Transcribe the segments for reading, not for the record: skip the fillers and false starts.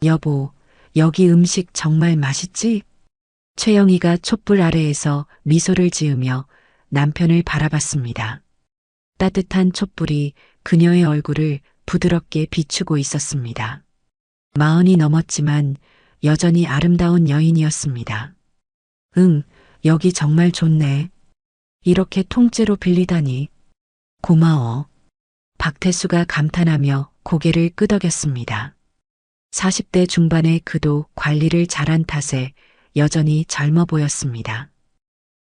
여보, 여기 음식 정말 맛있지? 최영희가 촛불 아래에서 미소를 지으며 남편을 바라봤습니다. 따뜻한 촛불이 그녀의 얼굴을 부드럽게 비추고 있었습니다. 마흔이 넘었지만 여전히 아름다운 여인이었습니다. 응, 여기 정말 좋네. 이렇게 통째로 빌리다니. 고마워. 박태수가 감탄하며 고개를 끄덕였습니다. 40대 중반의 그도 관리를 잘한 탓에 여전히 젊어 보였습니다.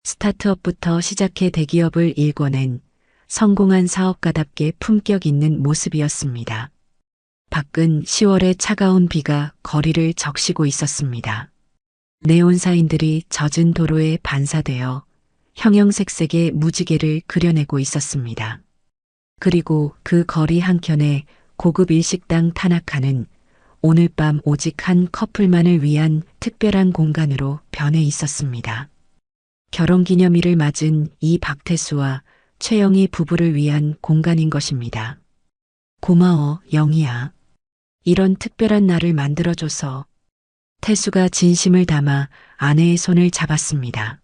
스타트업부터 시작해 대기업을 일궈낸 성공한 사업가답게 품격 있는 모습이었습니다. 밖은 10월의 차가운 비가 거리를 적시고 있었습니다. 네온사인들이 젖은 도로에 반사되어 형형색색의 무지개를 그려내고 있었습니다. 그리고 그 거리 한켠에 고급 일식당 타나카는 오늘 밤 오직 한 커플만을 위한 특별한 공간으로 변해 있었습니다. 결혼기념일을 맞은 이 박태수와 최영희 부부를 위한 공간인 것입니다. 고마워, 영희야. 이런 특별한 날을 만들어줘서. 태수가 진심을 담아 아내의 손을 잡았습니다.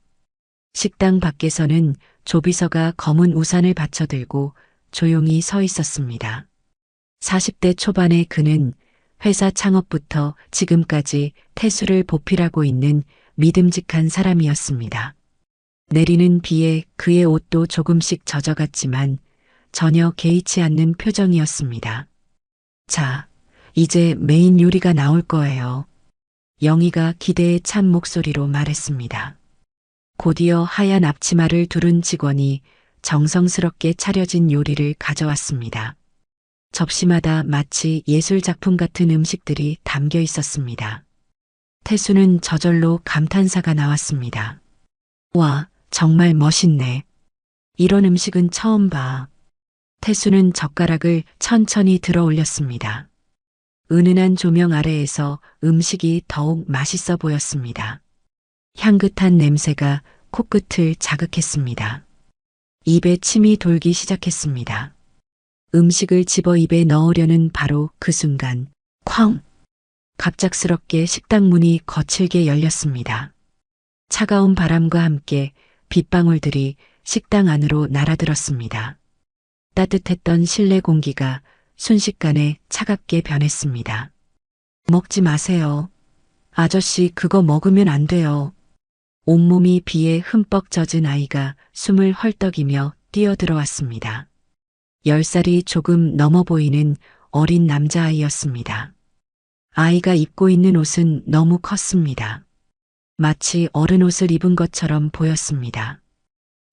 식당 밖에서는 조비서가 검은 우산을 받쳐들고 조용히 서 있었습니다. 40대 초반의 그는 회사 창업부터 지금까지 태수를 보필하고 있는 믿음직한 사람이었습니다. 내리는 비에 그의 옷도 조금씩 젖어갔지만 전혀 개의치 않는 표정이었습니다. 자, 이제 메인 요리가 나올 거예요. 영희가 기대에 찬 목소리로 말했습니다. 곧이어 하얀 앞치마를 두른 직원이 정성스럽게 차려진 요리를 가져왔습니다. 접시마다 마치 예술작품 같은 음식들이 담겨 있었습니다. 태수는 저절로 감탄사가 나왔습니다. 와, 정말 멋있네. 이런 음식은 처음 봐. 태수는 젓가락을 천천히 들어 올렸습니다. 은은한 조명 아래에서 음식이 더욱 맛있어 보였습니다. 향긋한 냄새가 코끝을 자극했습니다. 입에 침이 돌기 시작했습니다. 음식을 집어 입에 넣으려는 바로 그 순간, 쾅! 갑작스럽게 식당 문이 거칠게 열렸습니다. 차가운 바람과 함께 빗방울들이 식당 안으로 날아들었습니다. 따뜻했던 실내 공기가 순식간에 차갑게 변했습니다. 먹지 마세요. 아저씨 그거 먹으면 안 돼요. 온몸이 비에 흠뻑 젖은 아이가 숨을 헐떡이며 뛰어들어왔습니다. 10살이 조금 넘어 보이는 어린 남자아이였습니다. 아이가 입고 있는 옷은 너무 컸습니다. 마치 어른 옷을 입은 것처럼 보였습니다.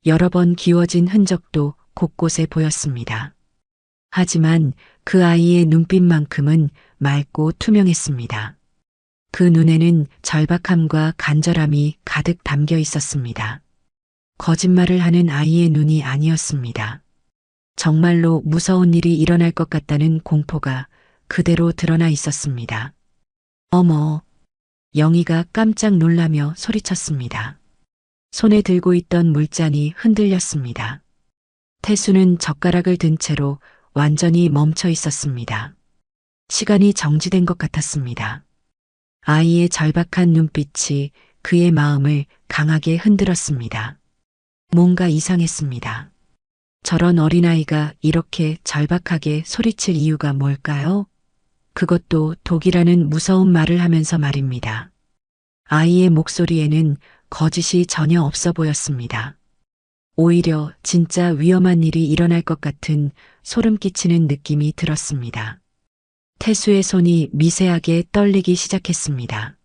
여러 번 기워진 흔적도 곳곳에 보였습니다. 하지만 그 아이의 눈빛만큼은 맑고 투명했습니다. 그 눈에는 절박함과 간절함이 가득 담겨 있었습니다. 거짓말을 하는 아이의 눈이 아니었습니다. 정말로 무서운 일이 일어날 것 같다는 공포가 그대로 드러나 있었습니다. 어머! 영희가 깜짝 놀라며 소리쳤습니다. 손에 들고 있던 물잔이 흔들렸습니다. 태수는 젓가락을 든 채로 완전히 멈춰 있었습니다. 시간이 정지된 것 같았습니다. 아이의 절박한 눈빛이 그의 마음을 강하게 흔들었습니다. 뭔가 이상했습니다. 저런 어린아이가 이렇게 절박하게 소리칠 이유가 뭘까요? 그것도 독이라는 무서운 말을 하면서 말입니다. 아이의 목소리에는 거짓이 전혀 없어 보였습니다. 오히려 진짜 위험한 일이 일어날 것 같은 소름 끼치는 느낌이 들었습니다. 태수의 손이 미세하게 떨리기 시작했습니다.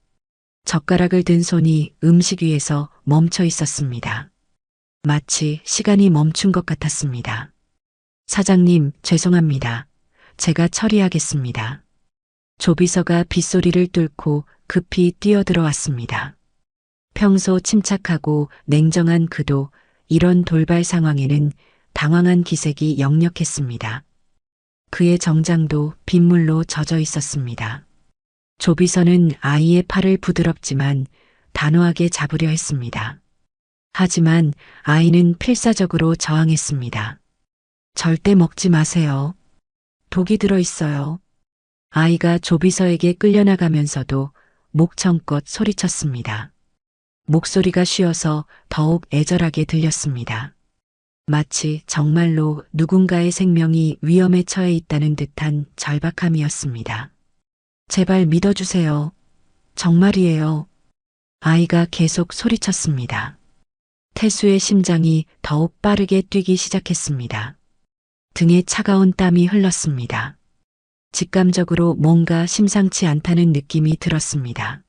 젓가락을 든 손이 음식 위에서 멈춰 있었습니다. 마치 시간이 멈춘 것 같았습니다. 사장님, 죄송합니다. 제가 처리하겠습니다. 조비서가 빗소리를 뚫고 급히 뛰어들어왔습니다. 평소 침착하고 냉정한 그도 이런 돌발 상황에는 당황한 기색이 역력했습니다. 그의 정장도 빗물로 젖어 있었습니다. 조비서는 아이의 팔을 부드럽지만 단호하게 잡으려 했습니다. 하지만 아이는 필사적으로 저항했습니다. 절대 먹지 마세요. 독이 들어 있어요. 아이가 조비서에게 끌려나가면서도 목청껏 소리쳤습니다. 목소리가 쉬어서 더욱 애절하게 들렸습니다. 마치 정말로 누군가의 생명이 위험에 처해 있다는 듯한 절박함이었습니다. 제발 믿어주세요. 정말이에요. 아이가 계속 소리쳤습니다. 태수의 심장이 더욱 빠르게 뛰기 시작했습니다. 등에 차가운 땀이 흘렀습니다. 직감적으로 뭔가 심상치 않다는 느낌이 들었습니다.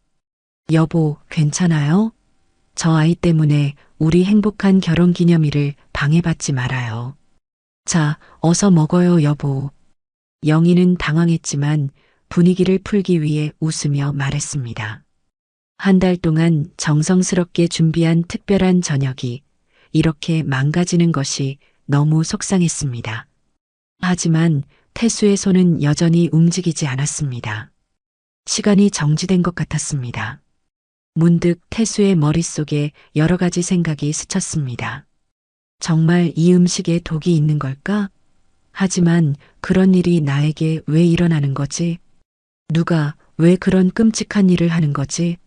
여보, 괜찮아요? 저 아이 때문에 우리 행복한 결혼 기념일을 방해받지 말아요. 자, 어서 먹어요, 여보. 영희는 당황했지만 분위기를 풀기 위해 웃으며 말했습니다. 한 달 동안 정성스럽게 준비한 특별한 저녁이 이렇게 망가지는 것이 너무 속상했습니다. 하지만 태수의 손은 여전히 움직이지 않았습니다. 시간이 정지된 것 같았습니다. 문득 태수의 머릿속에 여러 가지 생각이 스쳤습니다. 정말 이 음식에 독이 있는 걸까? 하지만 그런 일이 나에게 왜 일어나는 거지? 누가 왜 그런 끔찍한 일을 하는 거지?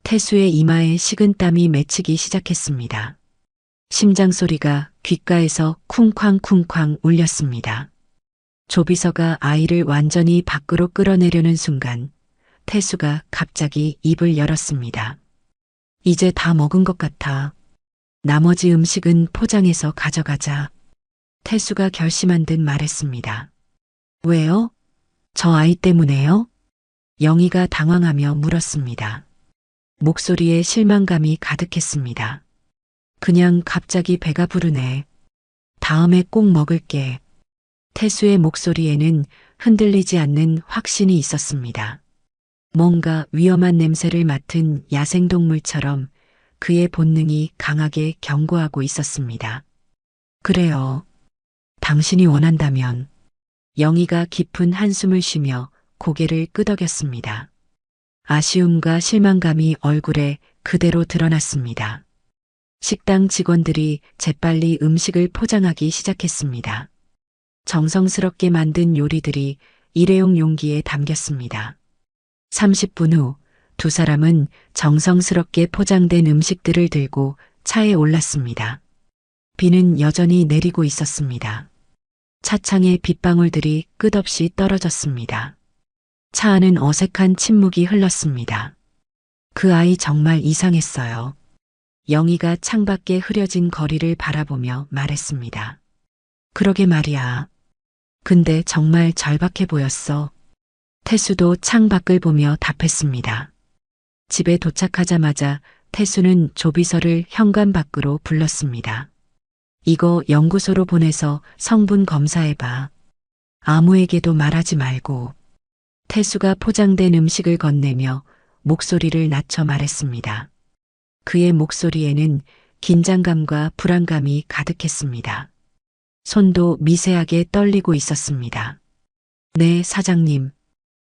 태수의 이마에 식은땀이 맺히기 시작했습니다. 심장 소리가 귓가에서 쿵쾅쿵쾅 울렸습니다. 조비서가 아이를 완전히 밖으로 끌어내려는 순간 태수가 갑자기 입을 열었습니다. 이제 다 먹은 것 같아. 나머지 음식은 포장해서 가져가자. 태수가 결심한 듯 말했습니다. 왜요? 저 아이 때문에요? 영희가 당황하며 물었습니다. 목소리에 실망감이 가득했습니다. 그냥 갑자기 배가 부르네. 다음에 꼭 먹을게. 태수의 목소리에는 흔들리지 않는 확신이 있었습니다. 뭔가 위험한 냄새를 맡은 야생동물처럼 그의 본능이 강하게 경고하고 있었습니다. 그래요. 당신이 원한다면. 영희가 깊은 한숨을 쉬며 고개를 끄덕였습니다. 아쉬움과 실망감이 얼굴에 그대로 드러났습니다. 식당 직원들이 재빨리 음식을 포장하기 시작했습니다. 정성스럽게 만든 요리들이 일회용 용기에 담겼습니다. 30분 후 두 사람은 정성스럽게 포장된 음식들을 들고 차에 올랐습니다. 비는 여전히 내리고 있었습니다. 차창에 빗방울들이 끝없이 떨어졌습니다. 차 안은 어색한 침묵이 흘렀습니다. 그 아이 정말 이상했어요. 영희가 창밖에 흐려진 거리를 바라보며 말했습니다. 그러게 말이야. 근데 정말 절박해 보였어. 태수도 창밖을 보며 답했습니다. 집에 도착하자마자 태수는 조비서를 현관 밖으로 불렀습니다. 이거 연구소로 보내서 성분 검사해봐. 아무에게도 말하지 말고. 태수가 포장된 음식을 건네며 목소리를 낮춰 말했습니다. 그의 목소리에는 긴장감과 불안감이 가득했습니다. 손도 미세하게 떨리고 있었습니다. 네, 사장님.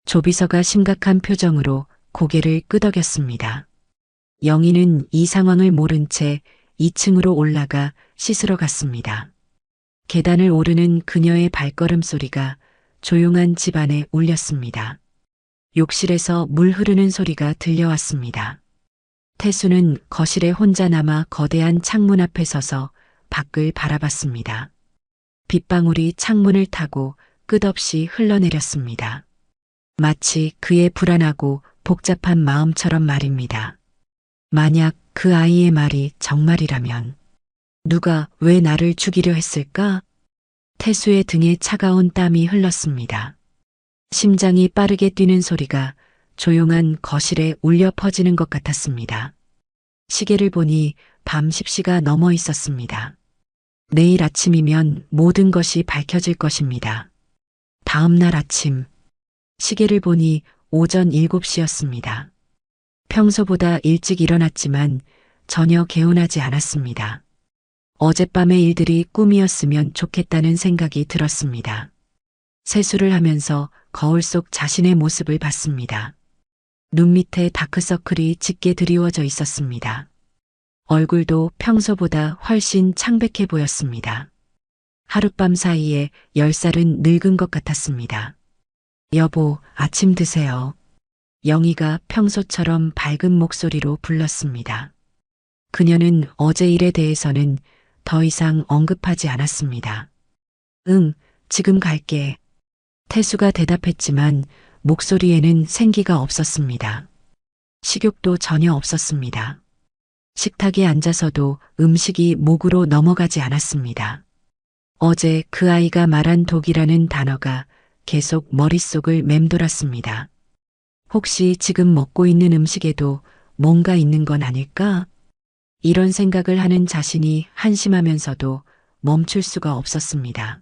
조비서가 심각한 표정으로 고개를 끄덕였습니다. 영희는 이 상황을 모른 채 2층으로 올라가 씻으러 갔습니다. 계단을 오르는 그녀의 발걸음 소리가 조용한 집안에 울렸습니다. 욕실에서 물 흐르는 소리가 들려왔습니다. 태수는 거실에 혼자 남아 거대한 창문 앞에 서서 밖을 바라봤습니다. 빗방울이 창문을 타고 끝없이 흘러내렸습니다. 마치 그의 불안하고 복잡한 마음처럼 말입니다. 만약 그 아이의 말이 정말이라면 누가 왜 나를 죽이려 했을까? 태수의 등에 차가운 땀이 흘렀습니다. 심장이 빠르게 뛰는 소리가 조용한 거실에 울려 퍼지는 것 같았습니다. 시계를 보니 밤 10시가 넘어 있었습니다. 내일 아침이면 모든 것이 밝혀질 것입니다. 다음 날 아침, 시계를 보니 오전 7시였습니다. 평소보다 일찍 일어났지만 전혀 개운하지 않았습니다. 어젯밤의 일들이 꿈이었으면 좋겠다는 생각이 들었습니다. 세수를 하면서 거울 속 자신의 모습을 봤습니다. 눈 밑에 다크서클이 짙게 드리워져 있었습니다. 얼굴도 평소보다 훨씬 창백해 보였습니다. 하룻밤 사이에 10살은 늙은 것 같았습니다. 여보, 아침 드세요. 영희가 평소처럼 밝은 목소리로 불렀습니다. 그녀는 어제 일에 대해서는 더 이상 언급하지 않았습니다. 응, 지금 갈게. 태수가 대답했지만 목소리에는 생기가 없었습니다. 식욕도 전혀 없었습니다. 식탁에 앉아서도 음식이 목으로 넘어가지 않았습니다. 어제 그 아이가 말한 독이라는 단어가 계속 머릿속을 맴돌았습니다. 혹시 지금 먹고 있는 음식에도 뭔가 있는 건 아닐까? 이런 생각을 하는 자신이 한심하면서도 멈출 수가 없었습니다.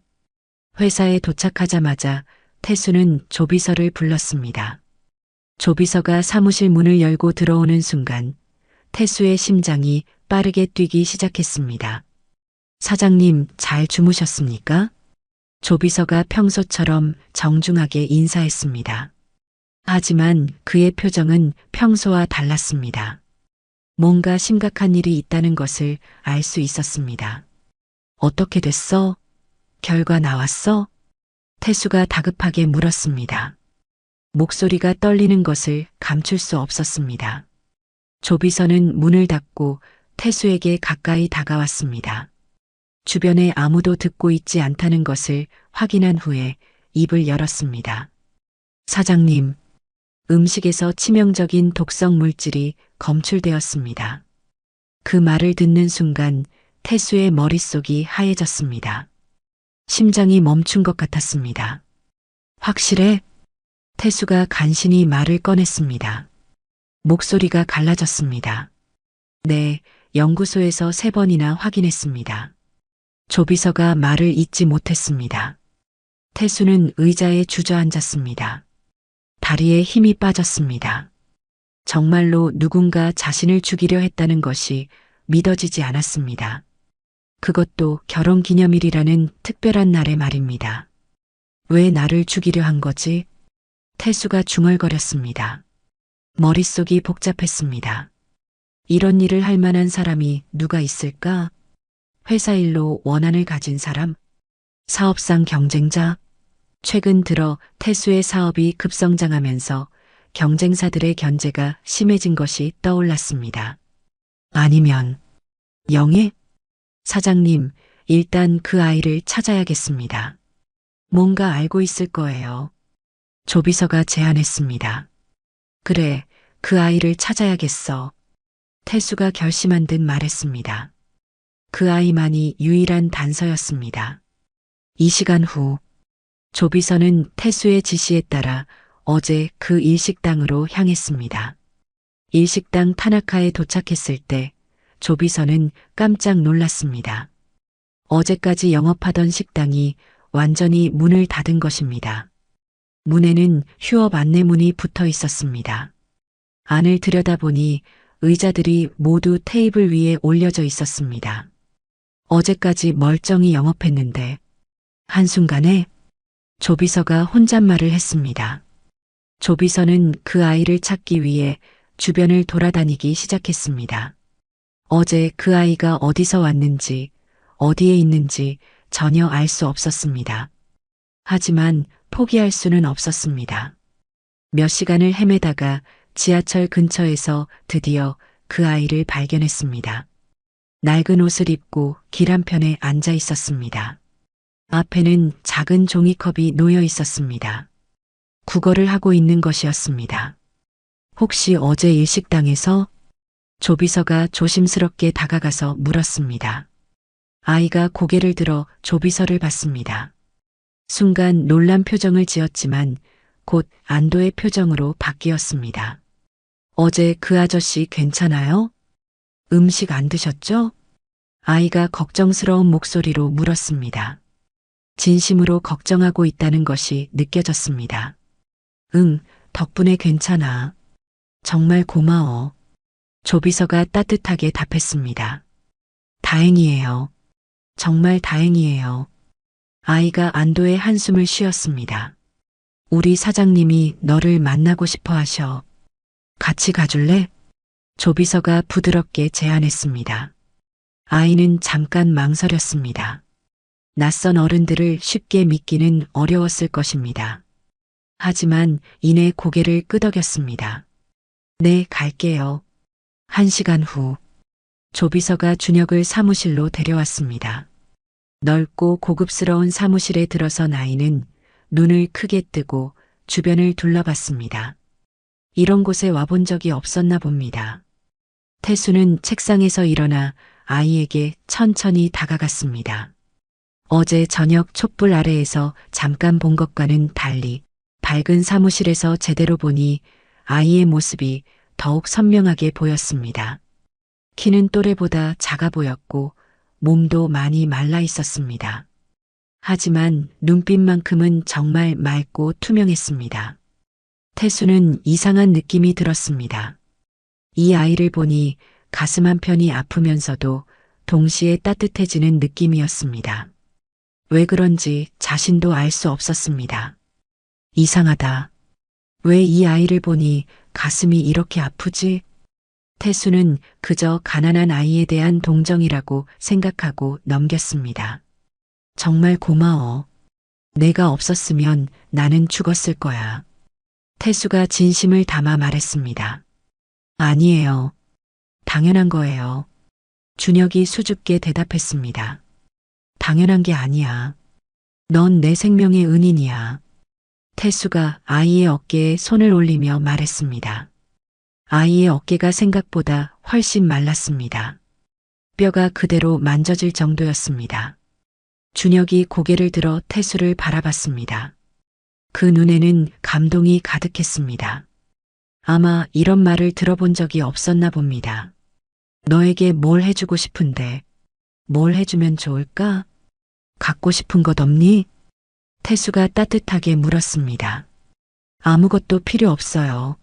회사에 도착하자마자 태수는 조비서를 불렀습니다. 조비서가 사무실 문을 열고 들어오는 순간 태수의 심장이 빠르게 뛰기 시작했습니다. 사장님, 잘 주무셨습니까? 조비서가 평소처럼 정중하게 인사했습니다. 하지만 그의 표정은 평소와 달랐습니다. 뭔가 심각한 일이 있다는 것을 알 수 있었습니다. 어떻게 됐어? 결과 나왔어? 태수가 다급하게 물었습니다. 목소리가 떨리는 것을 감출 수 없었습니다. 조비서는 문을 닫고 태수에게 가까이 다가왔습니다. 주변에 아무도 듣고 있지 않다는 것을 확인한 후에 입을 열었습니다. 사장님, 음식에서 치명적인 독성 물질이 검출되었습니다. 그 말을 듣는 순간 태수의 머릿속이 하얘졌습니다. 심장이 멈춘 것 같았습니다. 확실해? 태수가 간신히 말을 꺼냈습니다. 목소리가 갈라졌습니다. 네, 연구소에서 3번이나 확인했습니다. 조비서가 말을 잇지 못했습니다. 태수는 의자에 주저앉았습니다. 다리에 힘이 빠졌습니다. 정말로 누군가 자신을 죽이려 했다는 것이 믿어지지 않았습니다. 그것도 결혼 기념일이라는 특별한 날의 말입니다. 왜 나를 죽이려 한 거지? 태수가 중얼거렸습니다. 머릿속이 복잡했습니다. 이런 일을 할 만한 사람이 누가 있을까? 회사 일로 원한을 가진 사람? 사업상 경쟁자? 최근 들어 태수의 사업이 급성장하면서 경쟁사들의 견제가 심해진 것이 떠올랐습니다. 아니면 영애? 사장님, 일단 그 아이를 찾아야겠습니다. 뭔가 알고 있을 거예요. 조비서가 제안했습니다. 그래, 그 아이를 찾아야겠어. 태수가 결심한 듯 말했습니다. 그 아이만이 유일한 단서였습니다. 이 시간 후, 조비서는 태수의 지시에 따라 어제 그 일식당으로 향했습니다. 일식당 타나카에 도착했을 때 조비서는 깜짝 놀랐습니다. 어제까지 영업하던 식당이 완전히 문을 닫은 것입니다. 문에는 휴업 안내문이 붙어 있었습니다. 안을 들여다보니 의자들이 모두 테이블 위에 올려져 있었습니다. 어제까지 멀쩡히 영업했는데 한순간에 조비서가 혼잣말을 했습니다. 조비서는 그 아이를 찾기 위해 주변을 돌아다니기 시작했습니다. 어제 그 아이가 어디서 왔는지, 어디에 있는지 전혀 알 수 없었습니다. 하지만 포기할 수는 없었습니다. 몇 시간을 헤매다가 지하철 근처에서 드디어 그 아이를 발견했습니다. 낡은 옷을 입고 길 한편에 앉아 있었습니다. 앞에는 작은 종이컵이 놓여 있었습니다. 국어를 하고 있는 것이었습니다. 혹시 어제 일식당에서? 조비서가 조심스럽게 다가가서 물었습니다. 아이가 고개를 들어 조비서를 봤습니다. 순간 놀란 표정을 지었지만 곧 안도의 표정으로 바뀌었습니다. 어제 그 아저씨 괜찮아요? 음식 안 드셨죠? 아이가 걱정스러운 목소리로 물었습니다. 진심으로 걱정하고 있다는 것이 느껴졌습니다. 응, 덕분에 괜찮아. 정말 고마워. 조비서가 따뜻하게 답했습니다. 다행이에요. 정말 다행이에요. 아이가 안도의 한숨을 쉬었습니다. 우리 사장님이 너를 만나고 싶어 하셔. 같이 가줄래? 조비서가 부드럽게 제안했습니다. 아이는 잠깐 망설였습니다. 낯선 어른들을 쉽게 믿기는 어려웠을 것입니다. 하지만 이내 고개를 끄덕였습니다. 네, 갈게요. 1시간 후 조비서가 준혁을 사무실로 데려왔습니다. 넓고 고급스러운 사무실에 들어선 아이는 눈을 크게 뜨고 주변을 둘러봤습니다. 이런 곳에 와본 적이 없었나 봅니다. 태수는 책상에서 일어나 아이에게 천천히 다가갔습니다. 어제 저녁 촛불 아래에서 잠깐 본 것과는 달리 밝은 사무실에서 제대로 보니 아이의 모습이 더욱 선명하게 보였습니다. 키는 또래보다 작아 보였고 몸도 많이 말라 있었습니다. 하지만 눈빛만큼은 정말 맑고 투명했습니다. 태수는 이상한 느낌이 들었습니다. 이 아이를 보니 가슴 한편이 아프면서도 동시에 따뜻해지는 느낌이었습니다. 왜 그런지 자신도 알 수 없었습니다. 이상하다. 왜 이 아이를 보니 가슴이 이렇게 아프지? 태수는 그저 가난한 아이에 대한 동정이라고 생각하고 넘겼습니다. 정말 고마워. 내가 없었으면 나는 죽었을 거야. 태수가 진심을 담아 말했습니다. 아니에요. 당연한 거예요. 준혁이 수줍게 대답했습니다. 당연한 게 아니야. 넌 내 생명의 은인이야. 태수가 아이의 어깨에 손을 올리며 말했습니다. 아이의 어깨가 생각보다 훨씬 말랐습니다. 뼈가 그대로 만져질 정도였습니다. 준혁이 고개를 들어 태수를 바라봤습니다. 그 눈에는 감동이 가득했습니다. 아마 이런 말을 들어본 적이 없었나 봅니다. 너에게 뭘 해주고 싶은데 뭘 해주면 좋을까? 갖고 싶은 것 없니? 태수가 따뜻하게 물었습니다. 아무것도 필요 없어요.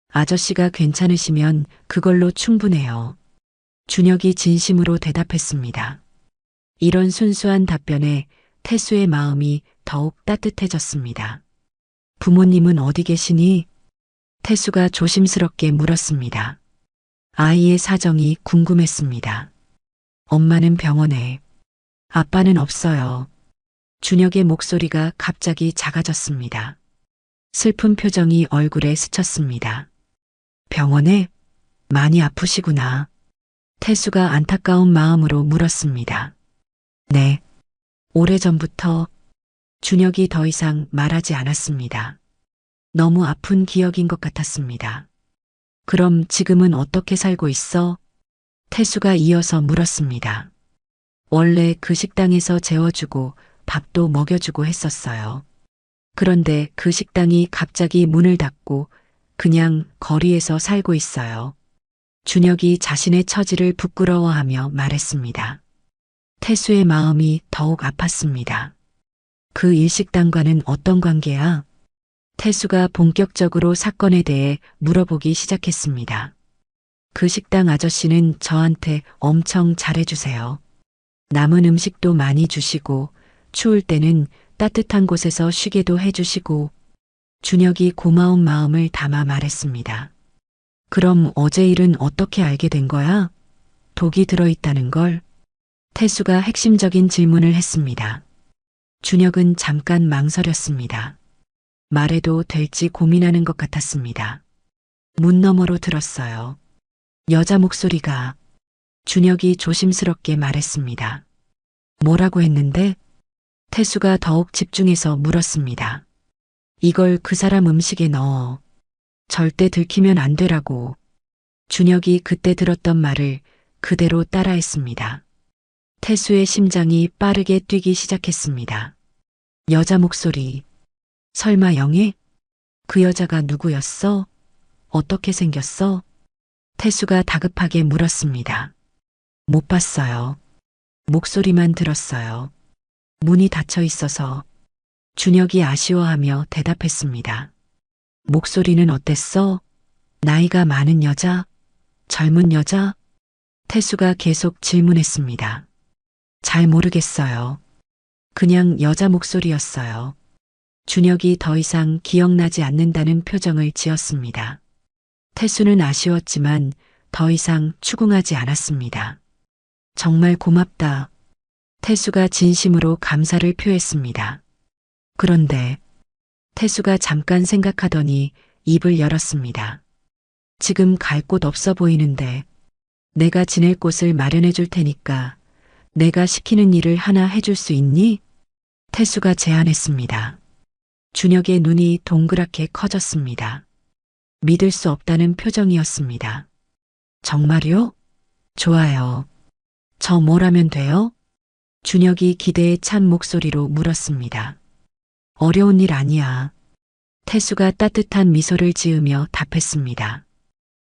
아저씨가 괜찮으시면 그걸로 충분해요. 준혁이 진심으로 대답했습니다. 이런 순수한 답변에 태수의 마음이 더욱 따뜻해졌습니다. 부모님은 어디 계시니? 태수가 조심스럽게 물었습니다. 아이의 사정이 궁금했습니다. 엄마는 병원에, 아빠는 없어요. 준혁의 목소리가 갑자기 작아졌습니다. 슬픈 표정이 얼굴에 스쳤습니다. 병원에? 많이 아프시구나. 태수가 안타까운 마음으로 물었습니다. 네. 오래전부터. 준혁이 더 이상 말하지 않았습니다. 너무 아픈 기억인 것 같았습니다. 그럼 지금은 어떻게 살고 있어? 태수가 이어서 물었습니다. 원래 그 식당에서 재워주고 밥도 먹여주고 했었어요. 그런데 그 식당이 갑자기 문을 닫고 그냥 거리에서 살고 있어요. 준혁이 자신의 처지를 부끄러워하며 말했습니다. 태수의 마음이 더욱 아팠습니다. 그 일식당과는 어떤 관계야? 태수가 본격적으로 사건에 대해 물어보기 시작했습니다. 그 식당 아저씨는 저한테 엄청 잘해주세요. 남은 음식도 많이 주시고 추울 때는 따뜻한 곳에서 쉬게도 해주시고. 준혁이 고마운 마음을 담아 말했습니다. 그럼 어제 일은 어떻게 알게 된 거야? 독이 들어있다는 걸? 태수가 핵심적인 질문을 했습니다. 준혁은 잠깐 망설였습니다. 말해도 될지 고민하는 것 같았습니다. 문 너머로 들었어요. 여자 목소리가. 준혁이 조심스럽게 말했습니다. 뭐라고 했는데? 태수가 더욱 집중해서 물었습니다. 이걸 그 사람 음식에 넣어. 절대 들키면 안 되라고. 준혁이 그때 들었던 말을 그대로 따라했습니다. 태수의 심장이 빠르게 뛰기 시작했습니다. 여자 목소리. 설마 영애? 그 여자가 누구였어? 어떻게 생겼어? 태수가 다급하게 물었습니다. 못 봤어요. 목소리만 들었어요. 문이 닫혀 있어서. 준혁이 아쉬워하며 대답했습니다. 목소리는 어땠어? 나이가 많은 여자? 젊은 여자? 태수가 계속 질문했습니다. 잘 모르겠어요. 그냥 여자 목소리였어요. 준혁이 더 이상 기억나지 않는다는 표정을 지었습니다. 태수는 아쉬웠지만 더 이상 추궁하지 않았습니다. 정말 고맙다. 태수가 진심으로 감사를 표했습니다. 그런데 태수가 잠깐 생각하더니 입을 열었습니다. 지금 갈 곳 없어 보이는데 내가 지낼 곳을 마련해 줄 테니까 내가 시키는 일을 하나 해줄 수 있니? 태수가 제안했습니다. 준혁의 눈이 동그랗게 커졌습니다. 믿을 수 없다는 표정이었습니다. 정말요? 좋아요. 저 뭘 하면 돼요? 준혁이 기대에 찬 목소리로 물었습니다. 어려운 일 아니야. 태수가 따뜻한 미소를 지으며 답했습니다.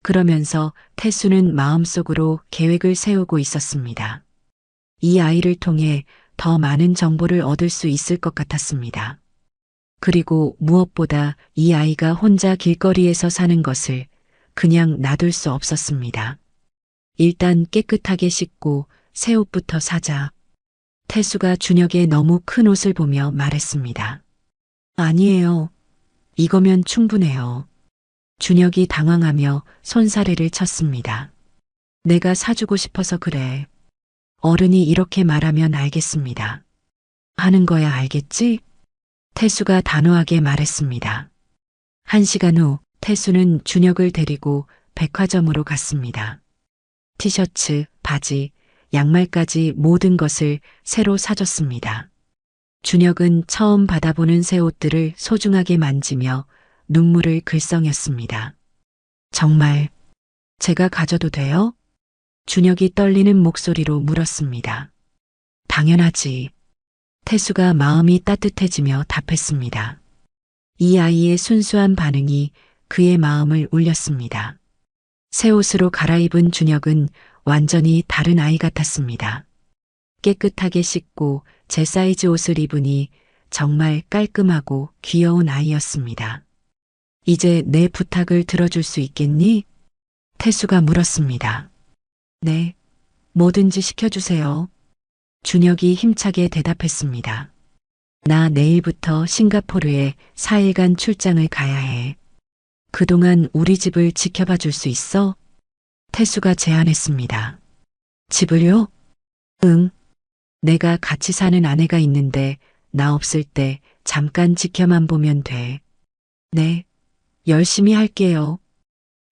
그러면서 태수는 마음속으로 계획을 세우고 있었습니다. 이 아이를 통해 더 많은 정보를 얻을 수 있을 것 같았습니다. 그리고 무엇보다 이 아이가 혼자 길거리에서 사는 것을 그냥 놔둘 수 없었습니다. 일단 깨끗하게 씻고 새 옷부터 사자. 태수가 준혁의 너무 큰 옷을 보며 말했습니다. 아니에요. 이거면 충분해요. 준혁이 당황하며 손사래를 쳤습니다. 내가 사주고 싶어서 그래. 어른이 이렇게 말하면 알겠습니다. 하는 거야 알겠지? 태수가 단호하게 말했습니다. 1시간 후 태수는 준혁을 데리고 백화점으로 갔습니다. 티셔츠, 바지, 양말까지 모든 것을 새로 사줬습니다. 준혁은 처음 받아보는 새 옷들을 소중하게 만지며 눈물을 글썽였습니다. 정말 제가 가져도 돼요? 준혁이 떨리는 목소리로 물었습니다. 당연하지. 태수가 마음이 따뜻해지며 답했습니다. 이 아이의 순수한 반응이 그의 마음을 울렸습니다. 새 옷으로 갈아입은 준혁은 완전히 다른 아이 같았습니다. 깨끗하게 씻고 제 사이즈 옷을 입으니 정말 깔끔하고 귀여운 아이였습니다. 이제 내 부탁을 들어줄 수 있겠니? 태수가 물었습니다. 네, 뭐든지 시켜주세요. 준혁이 힘차게 대답했습니다. 나 내일부터 싱가포르에 4일간 출장을 가야 해. 그동안 우리 집을 지켜봐 줄 수 있어? 태수가 제안했습니다. 집을요? 응. 내가 같이 사는 아내가 있는데 나 없을 때 잠깐 지켜만 보면 돼. 네. 열심히 할게요.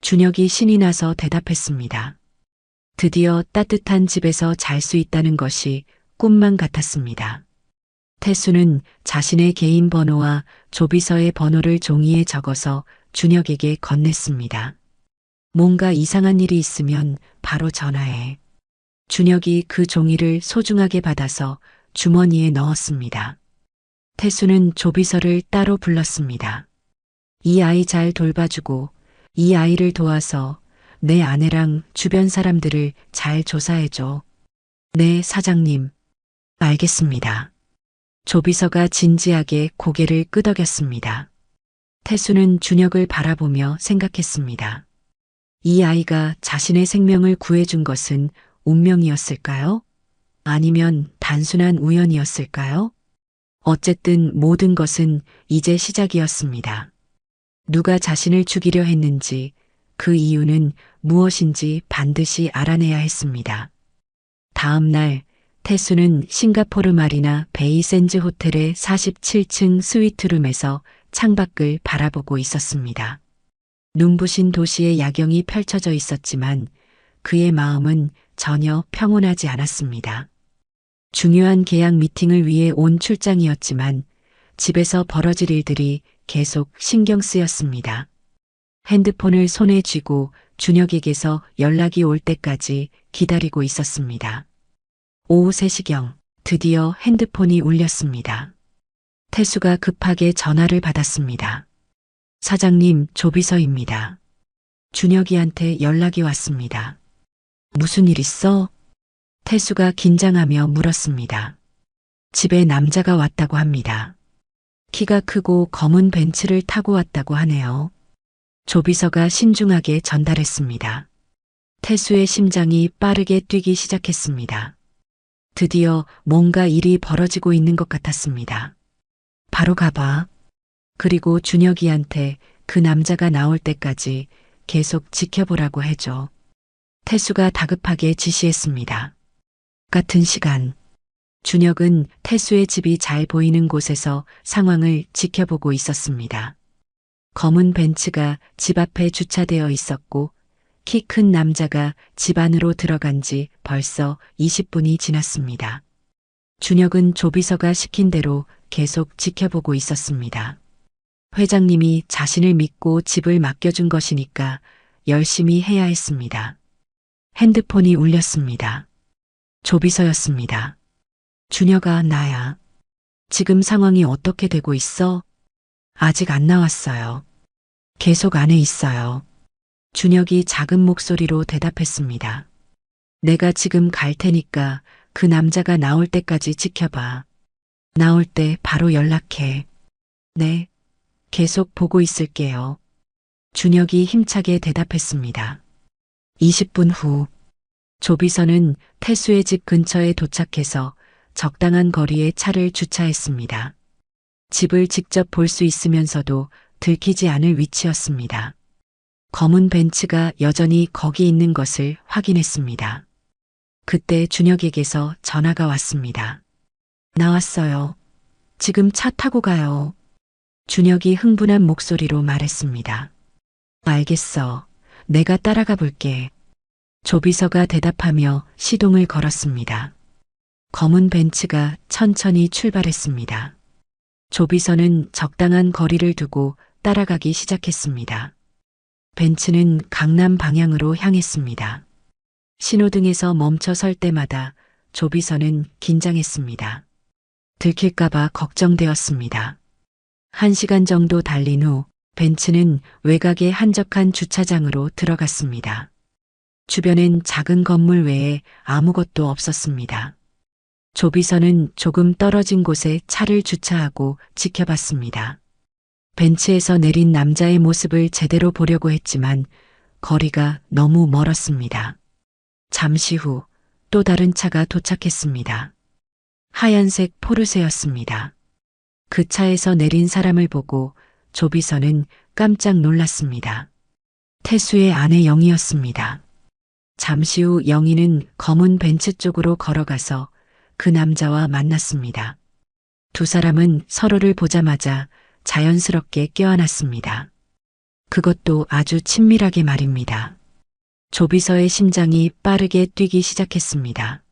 준혁이 신이 나서 대답했습니다. 드디어 따뜻한 집에서 잘 수 있다는 것이 꿈만 같았습니다. 태수는 자신의 개인 번호와 조비서의 번호를 종이에 적어서 준혁에게 건넸습니다. 뭔가 이상한 일이 있으면 바로 전화해. 준혁이 그 종이를 소중하게 받아서 주머니에 넣었습니다. 태수는 조비서를 따로 불렀습니다. 이 아이 잘 돌봐주고 이 아이를 도와서 내 아내랑 주변 사람들을 잘 조사해줘. 네, 사장님. 알겠습니다. 조비서가 진지하게 고개를 끄덕였습니다. 태수는 준혁을 바라보며 생각했습니다. 이 아이가 자신의 생명을 구해준 것은 운명이었을까요? 아니면 단순한 우연이었을까요? 어쨌든 모든 것은 이제 시작이었습니다. 누가 자신을 죽이려 했는지 그 이유는 무엇인지 반드시 알아내야 했습니다. 다음 날 태수는 싱가포르 마리나 베이 샌즈 호텔의 47층 스위트룸에서 창밖을 바라보고 있었습니다. 눈부신 도시의 야경이 펼쳐져 있었지만 그의 마음은 전혀 평온하지 않았습니다. 중요한 계약 미팅을 위해 온 출장이었지만 집에서 벌어질 일들이 계속 신경 쓰였습니다. 핸드폰을 손에 쥐고 준혁에게서 연락이 올 때까지 기다리고 있었습니다. 오후 3시경 드디어 핸드폰이 울렸습니다. 태수가 급하게 전화를 받았습니다. 사장님, 조비서입니다. 준혁이한테 연락이 왔습니다. 무슨 일 있어? 태수가 긴장하며 물었습니다. 집에 남자가 왔다고 합니다. 키가 크고 검은 벤츠를 타고 왔다고 하네요. 조비서가 신중하게 전달했습니다. 태수의 심장이 빠르게 뛰기 시작했습니다. 드디어 뭔가 일이 벌어지고 있는 것 같았습니다. 바로 가봐. 그리고 준혁이한테 그 남자가 나올 때까지 계속 지켜보라고 해줘. 태수가 다급하게 지시했습니다. 같은 시간 준혁은 태수의 집이 잘 보이는 곳에서 상황을 지켜보고 있었습니다. 검은 벤츠가 집 앞에 주차되어 있었고 키 큰 남자가 집 안으로 들어간 지 벌써 20분이 지났습니다. 준혁은 조비서가 시킨 대로 계속 지켜보고 있었습니다. 회장님이 자신을 믿고 집을 맡겨준 것이니까 열심히 해야 했습니다. 핸드폰이 울렸습니다. 조비서였습니다. 준혁아, 나야. 지금 상황이 어떻게 되고 있어? 아직 안 나왔어요. 계속 안에 있어요. 준혁이 작은 목소리로 대답했습니다. 내가 지금 갈 테니까 그 남자가 나올 때까지 지켜봐. 나올 때 바로 연락해. 네. 계속 보고 있을게요. 준혁이 힘차게 대답했습니다. 20분 후 조비서는 태수의 집 근처에 도착해서 적당한 거리에 차를 주차했습니다. 집을 직접 볼 수 있으면서도 들키지 않을 위치였습니다. 검은 벤츠가 여전히 거기 있는 것을 확인했습니다. 그때 준혁에게서 전화가 왔습니다. 나왔어요. 지금 차 타고 가요. 준혁이 흥분한 목소리로 말했습니다. 알겠어. 내가 따라가 볼게. 조비서가 대답하며 시동을 걸었습니다. 검은 벤츠가 천천히 출발했습니다. 조비서는 적당한 거리를 두고 따라가기 시작했습니다. 벤츠는 강남 방향으로 향했습니다. 신호등에서 멈춰 설 때마다 조비서는 긴장했습니다. 들킬까봐 걱정되었습니다. 1시간 정도 달린 후 벤츠는 외곽의 한적한 주차장으로 들어갔습니다. 주변엔 작은 건물 외에 아무것도 없었습니다. 조비서는 조금 떨어진 곳에 차를 주차하고 지켜봤습니다. 벤츠에서 내린 남자의 모습을 제대로 보려고 했지만 거리가 너무 멀었습니다. 잠시 후 또 다른 차가 도착했습니다. 하얀색 포르쉐였습니다. 그 차에서 내린 사람을 보고 조비서는 깜짝 놀랐습니다. 태수의 아내 영희였습니다. 잠시 후 영희는 검은 벤츠 쪽으로 걸어가서 그 남자와 만났습니다. 두 사람은 서로를 보자마자 자연스럽게 껴안았습니다. 그것도 아주 친밀하게 말입니다. 조비서의 심장이 빠르게 뛰기 시작했습니다.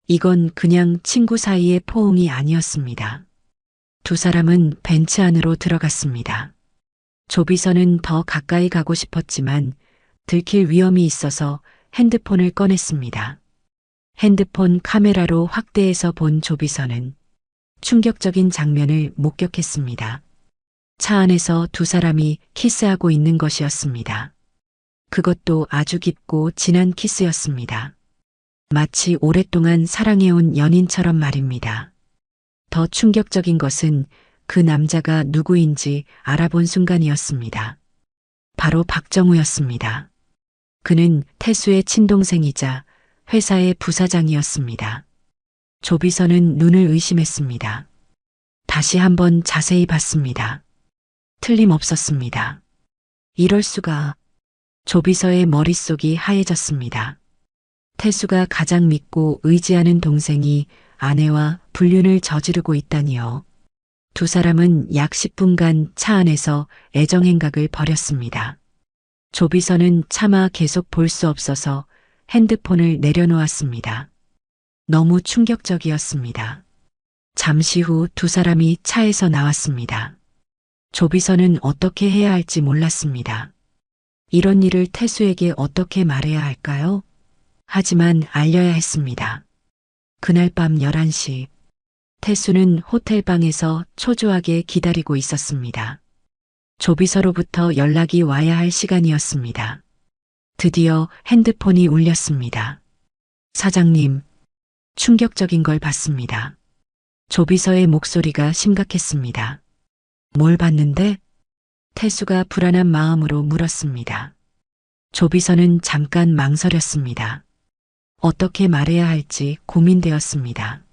이건 그냥 친구 사이의 포옹이 아니었습니다. 두 사람은 벤츠 안으로 들어갔습니다. 조비서는 더 가까이 가고 싶었지만 들킬 위험이 있어서 핸드폰을 꺼냈습니다. 핸드폰 카메라로 확대해서 본 조비서는 충격적인 장면을 목격했습니다. 차 안에서 두 사람이 키스하고 있는 것이었습니다. 그것도 아주 깊고 진한 키스였습니다. 마치 오랫동안 사랑해온 연인처럼 말입니다. 더 충격적인 것은 그 남자가 누구인지 알아본 순간이었습니다. 바로 박정우였습니다. 그는 태수의 친동생이자 회사의 부사장이었습니다. 조비서는 눈을 의심했습니다. 다시 한번 자세히 봤습니다. 틀림없었습니다. 이럴 수가. 조비서의 머릿속이 하얘졌습니다. 태수가 가장 믿고 의지하는 동생이 아내와 불륜을 저지르고 있다니요. 두 사람은 약 10분간 차 안에서 애정행각을 벌였습니다. 조비서는 차마 계속 볼 수 없어서 핸드폰을 내려놓았습니다. 너무 충격적이었습니다. 잠시 후 두 사람이 차에서 나왔습니다. 조비서는 어떻게 해야 할지 몰랐습니다. 이런 일을 태수에게 어떻게 말해야 할까요? 하지만 알려야 했습니다. 그날 밤 11시, 태수는 호텔방에서 초조하게 기다리고 있었습니다. 조비서로부터 연락이 와야 할 시간이었습니다. 드디어 핸드폰이 울렸습니다. 사장님, 충격적인 걸 봤습니다. 조비서의 목소리가 심각했습니다. 뭘 봤는데? 태수가 불안한 마음으로 물었습니다. 조비서는 잠깐 망설였습니다. 어떻게 말해야 할지 고민되었습니다.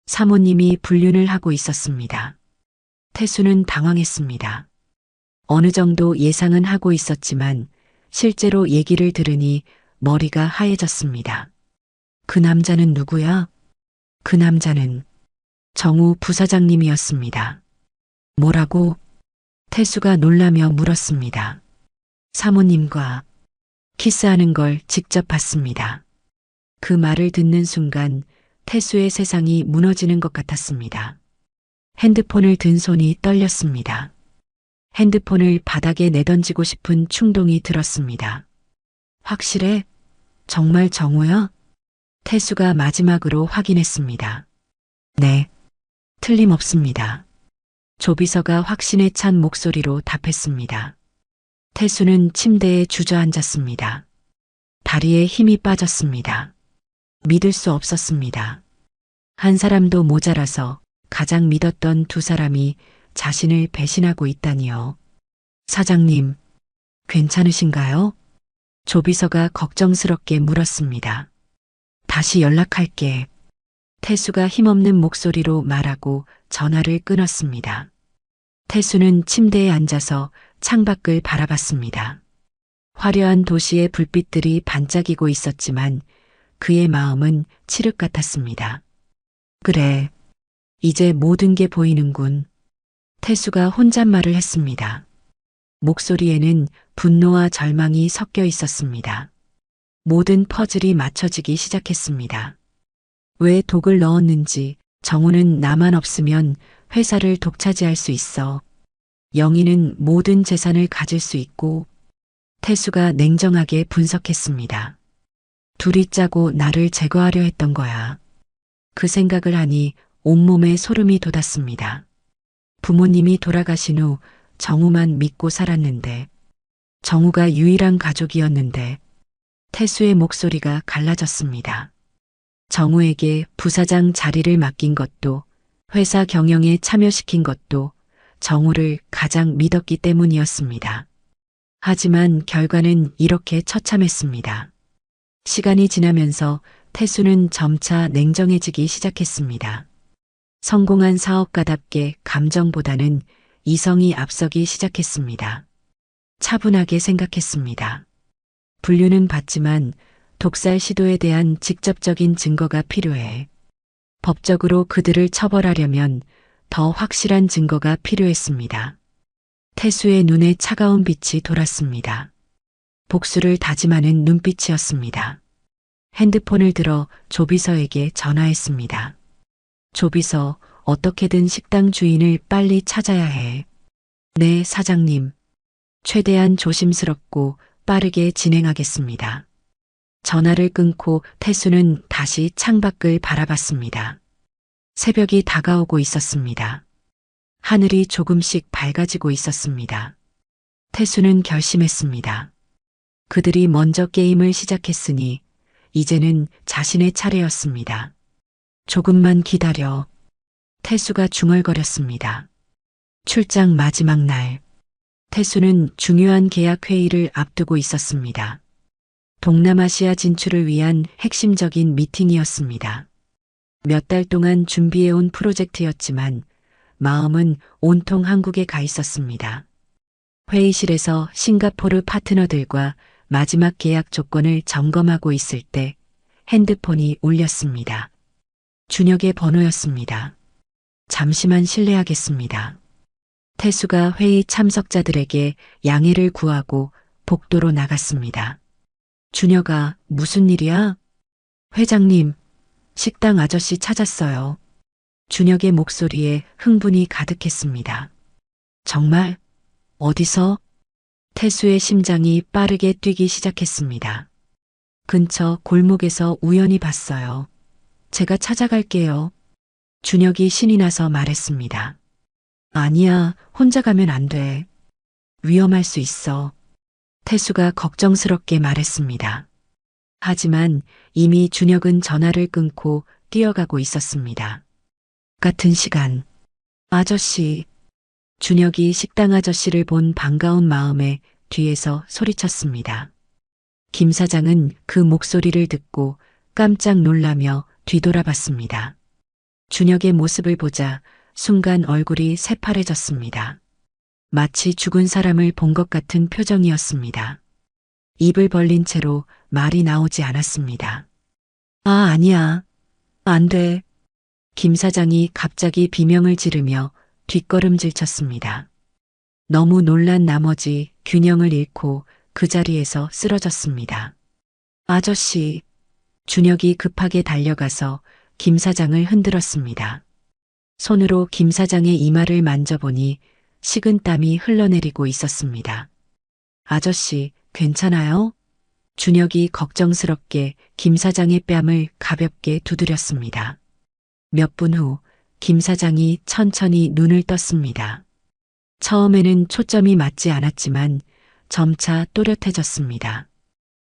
사모님이 불륜을 하고 있었습니다. 태수는 당황했습니다. 어느 정도 예상은 하고 있었지만 실제로 얘기를 들으니 머리가 하얘졌습니다. 그 남자는 누구야? 그 남자는 정우 부사장님이었습니다. 뭐라고? 태수가 놀라며 물었습니다. 사모님과 키스하는 걸 직접 봤습니다. 그 말을 듣는 순간 태수의 세상이 무너지는 것 같았습니다. 핸드폰을 든 손이 떨렸습니다. 핸드폰을 바닥에 내던지고 싶은 충동이 들었습니다. 확실해? 정말 정우야? 태수가 마지막으로 확인했습니다. 네, 틀림없습니다. 조비서가 확신에 찬 목소리로 답했습니다. 태수는 침대에 주저앉았습니다. 다리에 힘이 빠졌습니다. 믿을 수 없었습니다. 한 사람도 모자라서 가장 믿었던 두 사람이 자신을 배신하고 있다니요. 사장님, 괜찮으신가요? 조비서가 걱정스럽게 물었습니다. 다시 연락할게. 태수가 힘없는 목소리로 말하고 전화를 끊었습니다. 태수는 침대에 앉아서 창밖을 바라봤습니다. 화려한 도시의 불빛들이 반짝이고 있었지만 그의 마음은 칠흑 같았습니다. 그래, 이제 모든 게 보이는군. 태수가 혼잣말을 했습니다. 목소리에는 분노와 절망이 섞여 있었습니다. 모든 퍼즐이 맞춰지기 시작했습니다. 왜 독을 넣었는지, 정우는 나만 없으면 회사를 독차지할 수 있어. 영희는 모든 재산을 가질 수 있고, 태수가 냉정하게 분석했습니다. 둘이 짜고 나를 제거하려 했던 거야. 그 생각을 하니 온몸에 소름이 돋았습니다. 부모님이 돌아가신 후 정우만 믿고 살았는데, 정우가 유일한 가족이었는데, 태수의 목소리가 갈라졌습니다. 정우에게 부사장 자리를 맡긴 것도, 회사 경영에 참여시킨 것도 정우를 가장 믿었기 때문이었습니다. 하지만 결과는 이렇게 처참했습니다. 시간이 지나면서 태수는 점차 냉정해지기 시작했습니다. 성공한 사업가답게 감정보다는 이성이 앞서기 시작했습니다. 차분하게 생각했습니다. 분류는 받지만 독살 시도에 대한 직접적인 증거가 필요해. 법적으로 그들을 처벌하려면 더 확실한 증거가 필요했습니다. 태수의 눈에 차가운 빛이 돌았습니다. 복수를 다짐하는 눈빛이었습니다. 핸드폰을 들어 조비서에게 전화했습니다. 조비서, 어떻게든 식당 주인을 빨리 찾아야 해. 네, 사장님. 최대한 조심스럽고 빠르게 진행하겠습니다. 전화를 끊고 태수는 다시 창밖을 바라봤습니다. 새벽이 다가오고 있었습니다. 하늘이 조금씩 밝아지고 있었습니다. 태수는 결심했습니다. 그들이 먼저 게임을 시작했으니 이제는 자신의 차례였습니다. 조금만 기다려. 태수가 중얼거렸습니다. 출장 마지막 날. 태수는 중요한 계약 회의를 앞두고 있었습니다. 동남아시아 진출을 위한 핵심적인 미팅이었습니다. 몇 달 동안 준비해온 프로젝트였지만 마음은 온통 한국에 가 있었습니다. 회의실에서 싱가포르 파트너들과 마지막 계약 조건을 점검하고 있을 때 핸드폰이 울렸습니다. 준혁의 번호였습니다. 잠시만 실례하겠습니다. 태수가 회의 참석자들에게 양해를 구하고 복도로 나갔습니다. 준혁아, 무슨 일이야? 회장님, 식당 아저씨 찾았어요. 준혁의 목소리에 흥분이 가득했습니다. 정말? 어디서? 태수의 심장이 빠르게 뛰기 시작했습니다. 근처 골목에서 우연히 봤어요. 제가 찾아갈게요. 준혁이 신이 나서 말했습니다. 아니야, 혼자 가면 안 돼. 위험할 수 있어. 태수가 걱정스럽게 말했습니다. 하지만 이미 준혁은 전화를 끊고 뛰어가고 있었습니다. 같은 시간. 아저씨. 준혁이 식당 아저씨를 본 반가운 마음에 뒤에서 소리쳤습니다. 김 사장은 그 목소리를 듣고 깜짝 놀라며 뒤돌아봤습니다. 준혁의 모습을 보자 순간 얼굴이 새파래졌습니다. 마치 죽은 사람을 본 것 같은 표정이었습니다. 입을 벌린 채로 말이 나오지 않았습니다. 아, 아니야. 안 돼. 김 사장이 갑자기 비명을 지르며 뒷걸음질 쳤습니다. 너무 놀란 나머지 균형을 잃고 그 자리에서 쓰러졌습니다. 아저씨, 준혁이 급하게 달려가서 김 사장을 흔들었습니다. 손으로 김 사장의 이마를 만져보니 식은땀이 흘러내리고 있었습니다. 아저씨, 괜찮아요? 준혁이 걱정스럽게 김 사장의 뺨을 가볍게 두드렸습니다. 몇 분 후 김 사장이 천천히 눈을 떴습니다. 처음에는 초점이 맞지 않았지만 점차 또렷해졌습니다.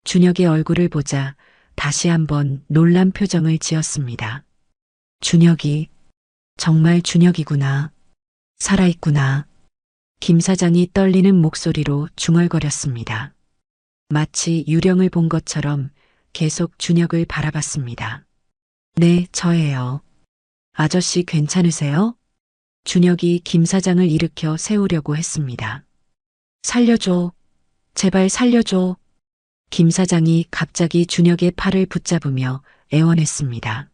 준혁의 얼굴을 보자 다시 한번 놀란 표정을 지었습니다. 준혁이, 정말 준혁이구나. 살아있구나. 김 사장이 떨리는 목소리로 중얼거렸습니다. 마치 유령을 본 것처럼 계속 준혁을 바라봤습니다. 네, 저예요. 아저씨 괜찮으세요? 준혁이 김 사장을 일으켜 세우려고 했습니다. 살려줘. 제발 살려줘. 김 사장이 갑자기 준혁의 팔을 붙잡으며 애원했습니다.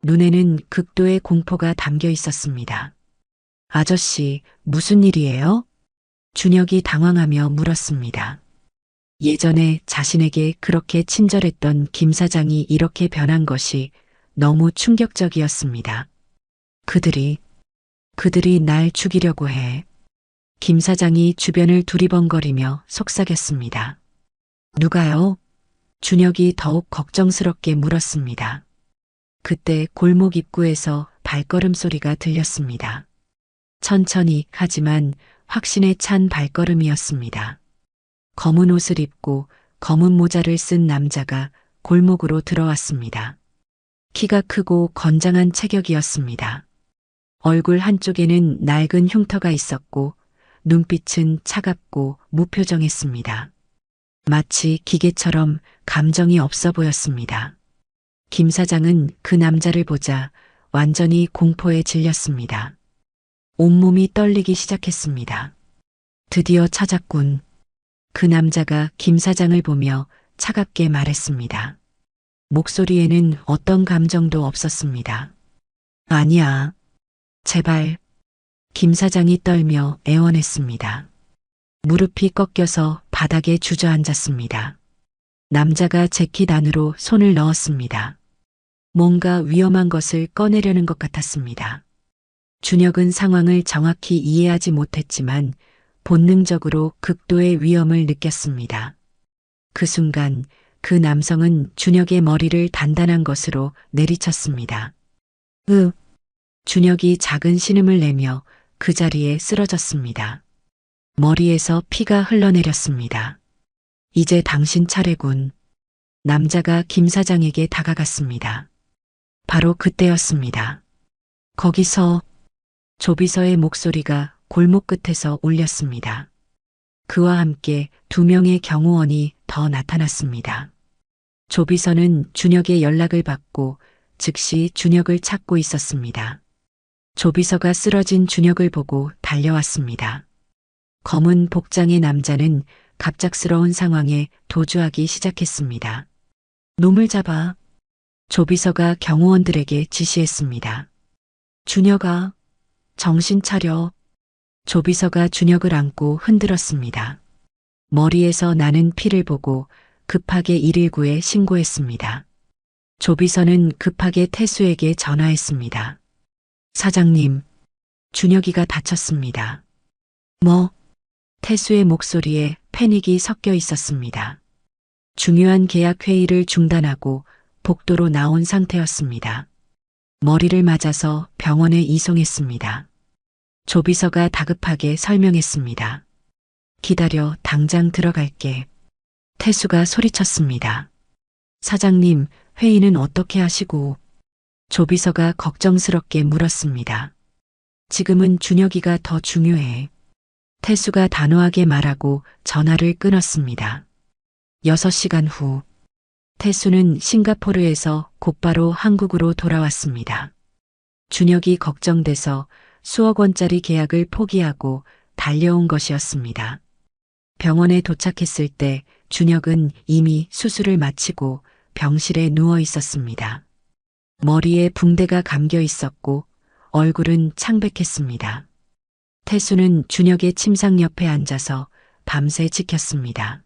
눈에는 극도의 공포가 담겨 있었습니다. 아저씨, 무슨 일이에요? 준혁이 당황하며 물었습니다. 예전에 자신에게 그렇게 친절했던 김 사장이 이렇게 변한 것이 너무 충격적이었습니다. 그들이 날 죽이려고 해. 김 사장이 주변을 두리번거리며 속삭였습니다. 누가요? 준혁이 더욱 걱정스럽게 물었습니다. 그때 골목 입구에서 발걸음 소리가 들렸습니다. 천천히 하지만 확신에 찬 발걸음이었습니다. 검은 옷을 입고 검은 모자를 쓴 남자가 골목으로 들어왔습니다. 키가 크고 건장한 체격이었습니다. 얼굴 한쪽에는 낡은 흉터가 있었고 눈빛은 차갑고 무표정했습니다. 마치 기계처럼 감정이 없어 보였습니다. 김 사장은 그 남자를 보자 완전히 공포에 질렸습니다. 온몸이 떨리기 시작했습니다. 드디어 찾았군. 그 남자가 김 사장을 보며 차갑게 말했습니다. 목소리에는 어떤 감정도 없었습니다. 아니야. 제발. 김 사장이 떨며 애원했습니다. 무릎이 꺾여서 바닥에 주저앉았습니다. 남자가 재킷 안으로 손을 넣었습니다. 뭔가 위험한 것을 꺼내려는 것 같았습니다. 준혁은 상황을 정확히 이해하지 못했지만 본능적으로 극도의 위험을 느꼈습니다. 그 순간 그 남성은 준혁의 머리를 단단한 것으로 내리쳤습니다. 준혁이 작은 신음을 내며 그 자리에 쓰러졌습니다. 머리에서 피가 흘러내렸습니다. 이제 당신 차례군. 남자가 김 사장에게 다가갔습니다. 바로 그때였습니다. 거기서 조비서의 목소리가 골목 끝에서 울렸습니다. 그와 함께 2명의 경호원이 더 나타났습니다. 조비서는 준혁의 연락을 받고 즉시 준혁을 찾고 있었습니다. 조비서가 쓰러진 준혁을 보고 달려왔습니다. 검은 복장의 남자는 갑작스러운 상황에 도주하기 시작했습니다. 놈을 잡아. 조비서가 경호원들에게 지시했습니다. 준혁아, 정신 차려. 조비서가 준혁을 안고 흔들었습니다. 머리에서 나는 피를 보고 급하게 119에 신고했습니다. 조비서는 급하게 태수에게 전화했습니다. 사장님, 준혁이가 다쳤습니다. 뭐? 태수의 목소리에 패닉이 섞여 있었습니다. 중요한 계약 회의를 중단하고 복도로 나온 상태였습니다. 머리를 맞아서 병원에 이송했습니다. 조비서가 다급하게 설명했습니다. 기다려, 당장 들어갈게. 태수가 소리쳤습니다. 사장님, 회의는 어떻게 하시고? 조비서가 걱정스럽게 물었습니다. 지금은 준혁이가 더 중요해. 태수가 단호하게 말하고 전화를 끊었습니다. 6시간 후, 태수는 싱가포르에서 곧바로 한국으로 돌아왔습니다. 준혁이 걱정돼서 수억 원짜리 계약을 포기하고 달려온 것이었습니다. 병원에 도착했을 때 준혁은 이미 수술을 마치고 병실에 누워 있었습니다. 머리에 붕대가 감겨 있었고 얼굴은 창백했습니다. 태수는 준혁의 침상 옆에 앉아서 밤새 지켰습니다.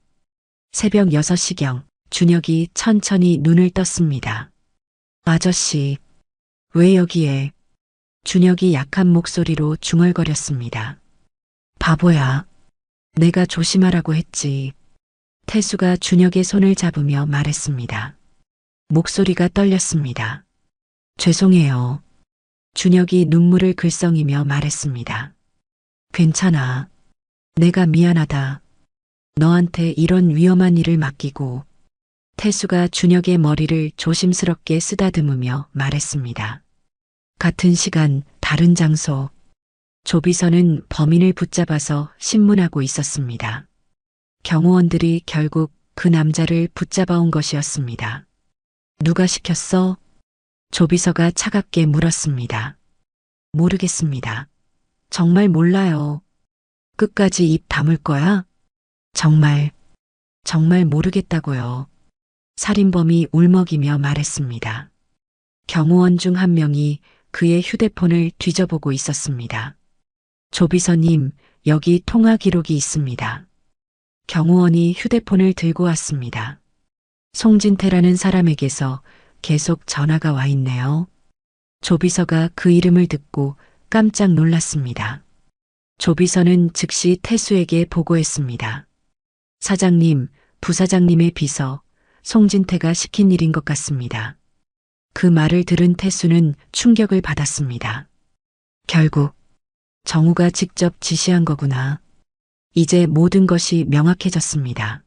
새벽 6시경 준혁이 천천히 눈을 떴습니다. 아저씨, 왜 여기에? 준혁이 약한 목소리로 중얼거렸습니다. 바보야. 내가 조심하라고 했지. 태수가 준혁의 손을 잡으며 말했습니다. 목소리가 떨렸습니다. 죄송해요. 준혁이 눈물을 글썽이며 말했습니다. 괜찮아. 내가 미안하다. 너한테 이런 위험한 일을 맡기고. 태수가 준혁의 머리를 조심스럽게 쓰다듬으며 말했습니다. 같은 시간, 다른 장소. 조비서는 범인을 붙잡아서 신문하고 있었습니다. 경호원들이 결국 그 남자를 붙잡아온 것이었습니다. 누가 시켰어? 조비서가 차갑게 물었습니다. 모르겠습니다. 정말 몰라요. 끝까지 입 다물 거야? 정말 모르겠다고요. 살인범이 울먹이며 말했습니다. 경호원 중 한 명이 그의 휴대폰을 뒤져보고 있었습니다. 조비서님, 여기 통화 기록이 있습니다. 경호원이 휴대폰을 들고 왔습니다. 송진태라는 사람에게서 계속 전화가 와 있네요. 조비서가 그 이름을 듣고 깜짝 놀랐습니다. 조비서는 즉시 태수에게 보고했습니다. 사장님, 부사장님의 비서, 송진태가 시킨 일인 것 같습니다. 그 말을 들은 태수는 충격을 받았습니다. 결국 정우가 직접 지시한 거구나. 이제 모든 것이 명확해졌습니다.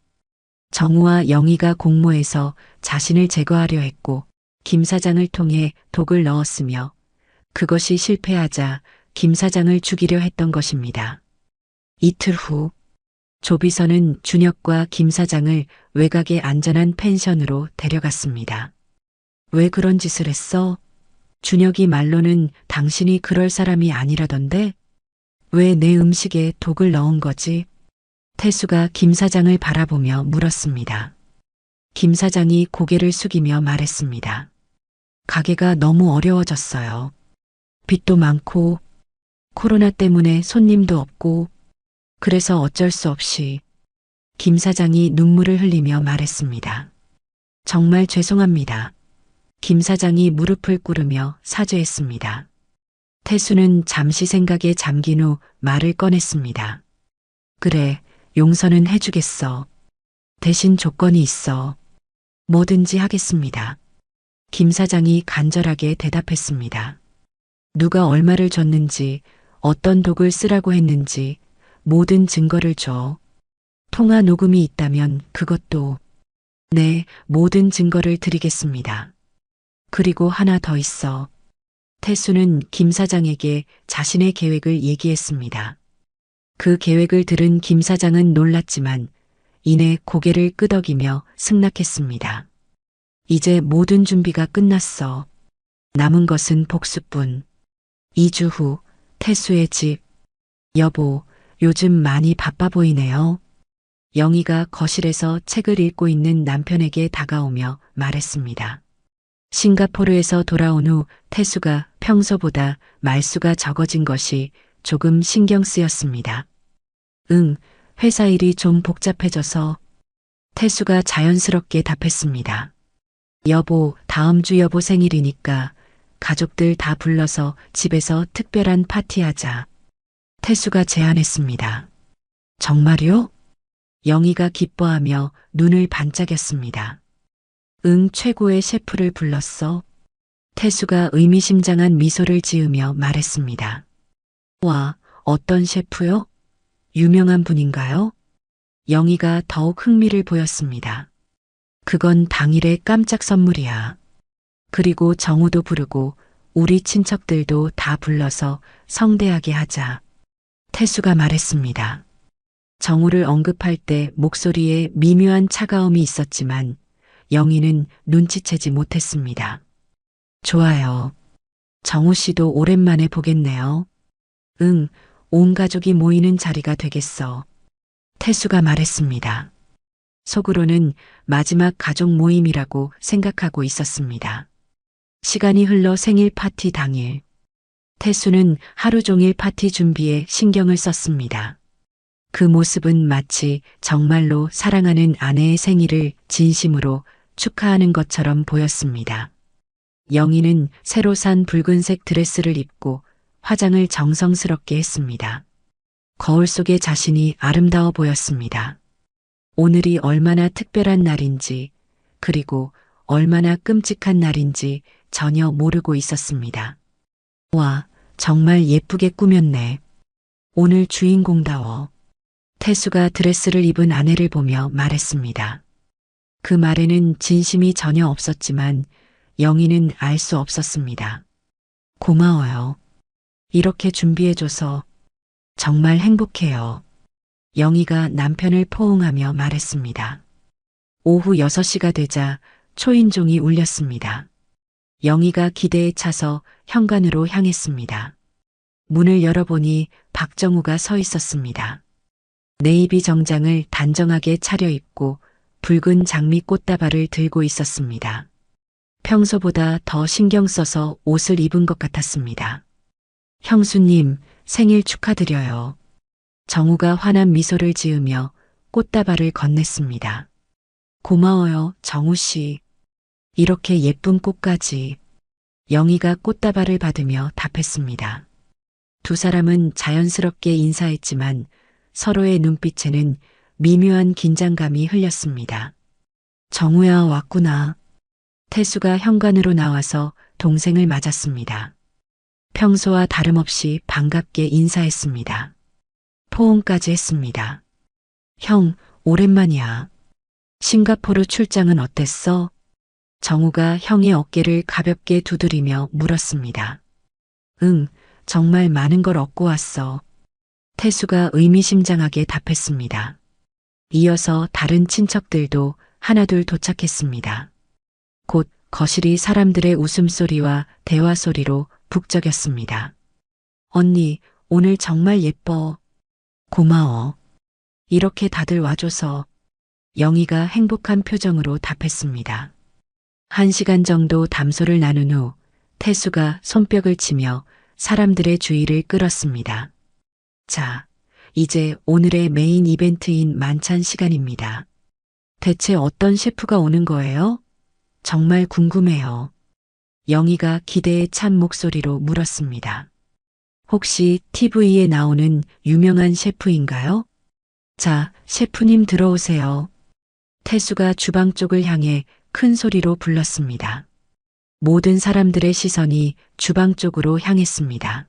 정우와 영희가 공모해서 자신을 제거하려 했고 김 사장을 통해 독을 넣었으며 그것이 실패하자 김 사장을 죽이려 했던 것입니다. 이틀 후 조비서는 준혁과 김 사장을 외곽의 안전한 펜션으로 데려갔습니다. 왜 그런 짓을 했어? 준혁이 말로는 당신이 그럴 사람이 아니라던데? 왜 내 음식에 독을 넣은 거지? 태수가 김 사장을 바라보며 물었습니다. 김 사장이 고개를 숙이며 말했습니다. 가게가 너무 어려워졌어요. 빚도 많고 코로나 때문에 손님도 없고 그래서 어쩔 수 없이. 김 사장이 눈물을 흘리며 말했습니다. 정말 죄송합니다. 김 사장이 무릎을 꿇으며 사죄했습니다. 태수는 잠시 생각에 잠긴 후 말을 꺼냈습니다. 그래, 용서는 해주겠어. 대신 조건이 있어. 뭐든지 하겠습니다. 김 사장이 간절하게 대답했습니다. 누가 얼마를 줬는지, 어떤 독을 쓰라고 했는지 모든 증거를 줘. 통화 녹음이 있다면 그것도. 네, 모든 증거를 드리겠습니다. 그리고 하나 더 있어. 태수는 김 사장에게 자신의 계획을 얘기했습니다. 그 계획을 들은 김 사장은 놀랐지만 이내 고개를 끄덕이며 승낙했습니다. 이제 모든 준비가 끝났어. 남은 것은 복수뿐. 2주 후 태수의 집. 여보, 요즘 많이 바빠 보이네요. 영희가 거실에서 책을 읽고 있는 남편에게 다가오며 말했습니다. 싱가포르에서 돌아온 후 태수가 평소보다 말수가 적어진 것이 조금 신경 쓰였습니다. 회사 일이 좀 복잡해져서. 태수가 자연스럽게 답했습니다. 여보, 다음 주 여보 생일이니까 가족들 다 불러서 집에서 특별한 파티하자. 태수가 제안했습니다. 정말요? 영희가 기뻐하며 눈을 반짝였습니다. 최고의 셰프를 불렀어. 태수가 의미심장한 미소를 지으며 말했습니다. 와, 어떤 셰프요? 유명한 분인가요? 영희가 더욱 흥미를 보였습니다. 그건 당일의 깜짝 선물이야. 그리고 정우도 부르고 우리 친척들도 다 불러서 성대하게 하자. 태수가 말했습니다. 정우를 언급할 때 목소리에 미묘한 차가움이 있었지만 영희는 눈치채지 못했습니다. 좋아요. 정우 씨도 오랜만에 보겠네요. 온 가족이 모이는 자리가 되겠어. 태수가 말했습니다. 속으로는 마지막 가족 모임이라고 생각하고 있었습니다. 시간이 흘러 생일 파티 당일. 태수는 하루 종일 파티 준비에 신경을 썼습니다. 그 모습은 마치 정말로 사랑하는 아내의 생일을 진심으로 축하하는 것처럼 보였습니다. 영희는 새로 산 붉은색 드레스를 입고 화장을 정성스럽게 했습니다. 거울 속의 자신이 아름다워 보였습니다. 오늘이 얼마나 특별한 날인지, 그리고 얼마나 끔찍한 날인지 전혀 모르고 있었습니다. 와, 정말 예쁘게 꾸몄네. 오늘 주인공다워. 태수가 드레스를 입은 아내를 보며 말했습니다. 그 말에는 진심이 전혀 없었지만 영희는 알 수 없었습니다. 고마워요. 이렇게 준비해줘서 정말 행복해요. 영희가 남편을 포옹하며 말했습니다. 오후 6시가 되자 초인종이 울렸습니다. 영희가 기대에 차서 현관으로 향했습니다. 문을 열어보니 박정우가 서 있었습니다. 네이비 정장을 단정하게 차려입고 붉은 장미 꽃다발을 들고 있었습니다. 평소보다 더 신경 써서 옷을 입은 것 같았습니다. 형수님, 생일 축하드려요. 정우가 환한 미소를 지으며 꽃다발을 건넸습니다. 고마워요, 정우 씨. 이렇게 예쁜 꽃까지. 영희가 꽃다발을 받으며 답했습니다. 두 사람은 자연스럽게 인사했지만 서로의 눈빛에는 미묘한 긴장감이 흘렸습니다. 정우야, 왔구나. 태수가 현관으로 나와서 동생을 맞았습니다. 평소와 다름없이 반갑게 인사했습니다. 포옹까지 했습니다. 형, 오랜만이야. 싱가포르 출장은 어땠어? 정우가 형의 어깨를 가볍게 두드리며 물었습니다. 응, 정말 많은 걸 얻고 왔어. 태수가 의미심장하게 답했습니다. 이어서 다른 친척들도 하나둘 도착했습니다. 곧 거실이 사람들의 웃음소리와 대화소리로 북적였습니다. 언니, 오늘 정말 예뻐. 고마워. 이렇게 다들 와줘서. 영희가 행복한 표정으로 답했습니다. 1시간 정도 담소를 나눈 후 태수가 손뼉을 치며 사람들의 주의를 끌었습니다. 자, 이제 오늘의 메인 이벤트인 만찬 시간입니다. 대체 어떤 셰프가 오는 거예요? 정말 궁금해요. 영희가 기대에 찬 목소리로 물었습니다. 혹시 TV에 나오는 유명한 셰프인가요? 자, 셰프님 들어오세요. 태수가 주방 쪽을 향해 큰 소리로 불렀습니다. 모든 사람들의 시선이 주방 쪽으로 향했습니다.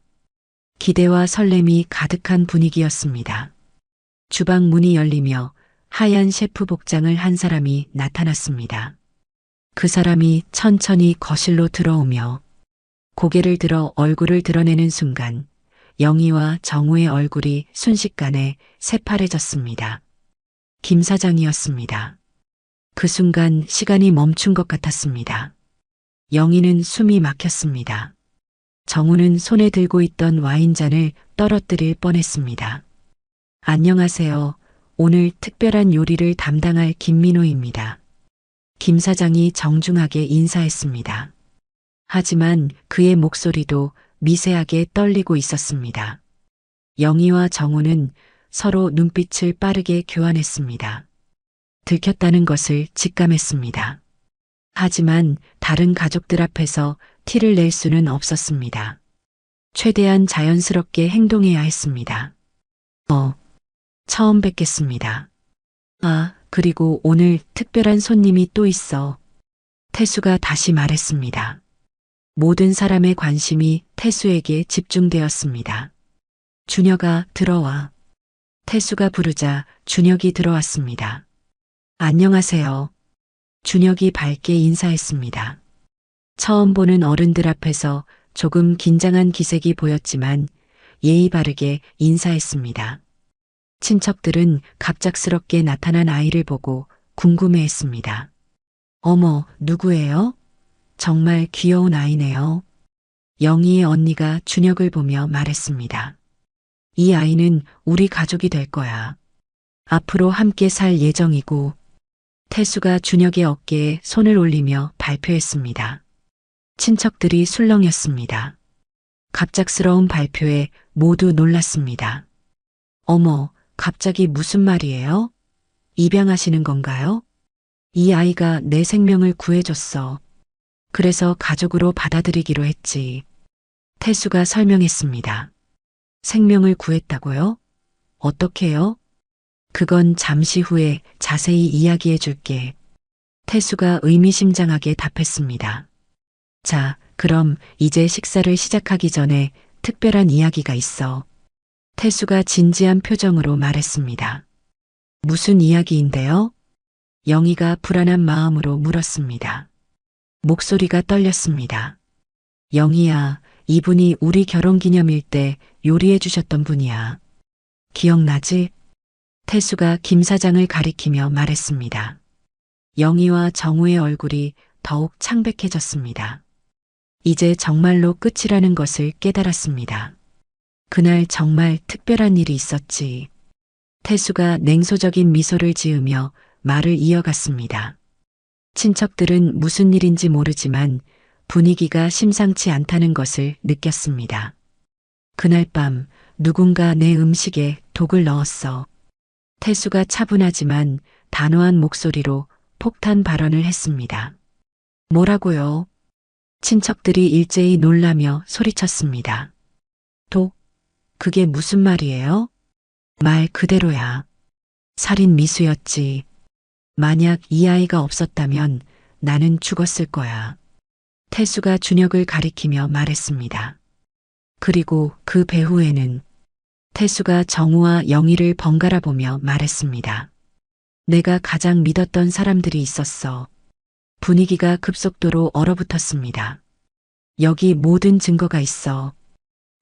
기대와 설렘이 가득한 분위기였습니다. 주방 문이 열리며 하얀 셰프 복장을 한 사람이 나타났습니다. 그 사람이 천천히 거실로 들어오며 고개를 들어 얼굴을 드러내는 순간 영희와 정우의 얼굴이 순식간에 새파래졌습니다. 김 사장이었습니다. 그 순간 시간이 멈춘 것 같았습니다. 영희는 숨이 막혔습니다. 정우는 손에 들고 있던 와인잔을 떨어뜨릴 뻔했습니다. 안녕하세요. 오늘 특별한 요리를 담당할 김민호입니다. 김 사장이 정중하게 인사했습니다. 하지만 그의 목소리도 미세하게 떨리고 있었습니다. 영희와 정우는 서로 눈빛을 빠르게 교환했습니다. 들켰다는 것을 직감했습니다. 하지만 다른 가족들 앞에서 티를 낼 수는 없었습니다. 최대한 자연스럽게 행동해야 했습니다. 처음 뵙겠습니다. 아, 그리고 오늘 특별한 손님이 또 있어. 태수가 다시 말했습니다. 모든 사람의 관심이 태수에게 집중되었습니다. 준혁아, 들어와. 태수가 부르자 준혁이 들어왔습니다. 안녕하세요. 준혁이 밝게 인사했습니다. 처음 보는 어른들 앞에서 조금 긴장한 기색이 보였지만 예의 바르게 인사했습니다. 친척들은 갑작스럽게 나타난 아이를 보고 궁금해했습니다. 어머, 누구예요? 정말 귀여운 아이네요. 영희의 언니가 준혁을 보며 말했습니다. 이 아이는 우리 가족이 될 거야. 앞으로 함께 살 예정이고. 태수가 준혁의 어깨에 손을 올리며 발표했습니다. 친척들이 술렁였습니다. 갑작스러운 발표에 모두 놀랐습니다. 어머, 갑자기 무슨 말이에요? 입양하시는 건가요? 이 아이가 내 생명을 구해줬어. 그래서 가족으로 받아들이기로 했지. 태수가 설명했습니다. 생명을 구했다고요? 어떻게요? 그건 잠시 후에 자세히 이야기해 줄게. 태수가 의미심장하게 답했습니다. 자, 그럼 이제 식사를 시작하기 전에 특별한 이야기가 있어. 태수가 진지한 표정으로 말했습니다. 무슨 이야기인데요? 영희가 불안한 마음으로 물었습니다. 목소리가 떨렸습니다. 영희야, 이분이 우리 결혼기념일 때 요리해 주셨던 분이야. 기억나지? 태수가 김 사장을 가리키며 말했습니다. 영희와 정우의 얼굴이 더욱 창백해졌습니다. 이제 정말로 끝이라는 것을 깨달았습니다. 그날 정말 특별한 일이 있었지. 태수가 냉소적인 미소를 지으며 말을 이어갔습니다. 친척들은 무슨 일인지 모르지만 분위기가 심상치 않다는 것을 느꼈습니다. 그날 밤 누군가 내 음식에 독을 넣었어. 태수가 차분하지만 단호한 목소리로 폭탄 발언을 했습니다. 뭐라고요? 친척들이 일제히 놀라며 소리쳤습니다. 독? 그게 무슨 말이에요? 말 그대로야. 살인 미수였지. 만약 이 아이가 없었다면 나는 죽었을 거야. 태수가 준혁을 가리키며 말했습니다. 그리고 그 배후에는 태수가 정우와 영희를 번갈아 보며 말했습니다. 내가 가장 믿었던 사람들이 있었어. 분위기가 급속도로 얼어붙었습니다. 여기 모든 증거가 있어.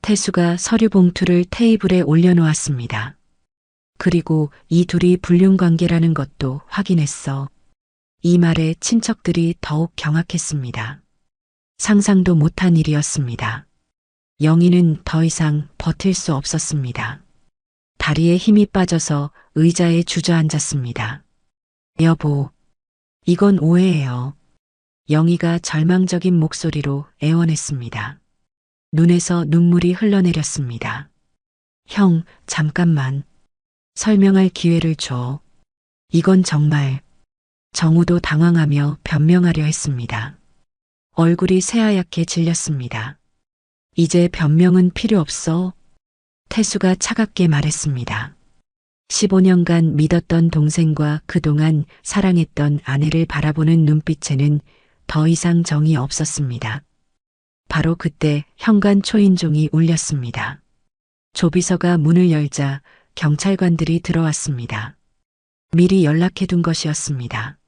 태수가 서류 봉투를 테이블에 올려놓았습니다. 그리고 이 둘이 불륜관계라는 것도 확인했어. 이 말에 친척들이 더욱 경악했습니다. 상상도 못한 일이었습니다. 영희는 더 이상 버틸 수 없었습니다. 다리에 힘이 빠져서 의자에 주저앉았습니다. 여보, 이건 오해예요. 영희가 절망적인 목소리로 애원했습니다. 눈에서 눈물이 흘러내렸습니다. 형, 잠깐만. 설명할 기회를 줘. 이건 정말. 정우도 당황하며 변명하려 했습니다. 얼굴이 새하얗게 질렸습니다. 이제 변명은 필요 없어. 태수가 차갑게 말했습니다. 15년간 믿었던 동생과 그동안 사랑했던 아내를 바라보는 눈빛에는 더 이상 정이 없었습니다. 바로 그때 현관 초인종이 울렸습니다. 조비서가 문을 열자 경찰관들이 들어왔습니다. 미리 연락해둔 것이었습니다.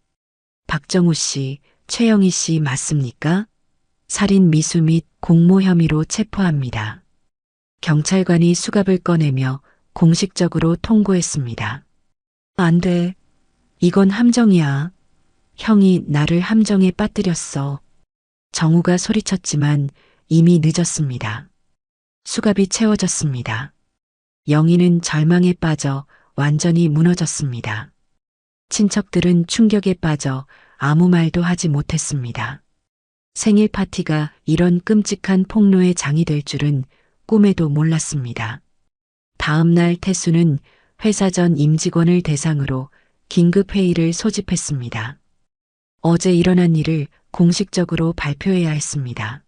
박정우 씨, 최영희 씨 맞습니까? 살인 미수 및 공모 혐의로 체포합니다. 경찰관이 수갑을 꺼내며 공식적으로 통고했습니다. 안 돼. 이건 함정이야. 형이 나를 함정에 빠뜨렸어. 정우가 소리쳤지만 이미 늦었습니다. 수갑이 채워졌습니다. 영희는 절망에 빠져 완전히 무너졌습니다. 친척들은 충격에 빠져 아무 말도 하지 못했습니다. 생일 파티가 이런 끔찍한 폭로의 장이 될 줄은 꿈에도 몰랐습니다. 다음 날 태수는 회사 전 임직원을 대상으로 긴급회의를 소집했습니다. 어제 일어난 일을 공식적으로 발표해야 했습니다.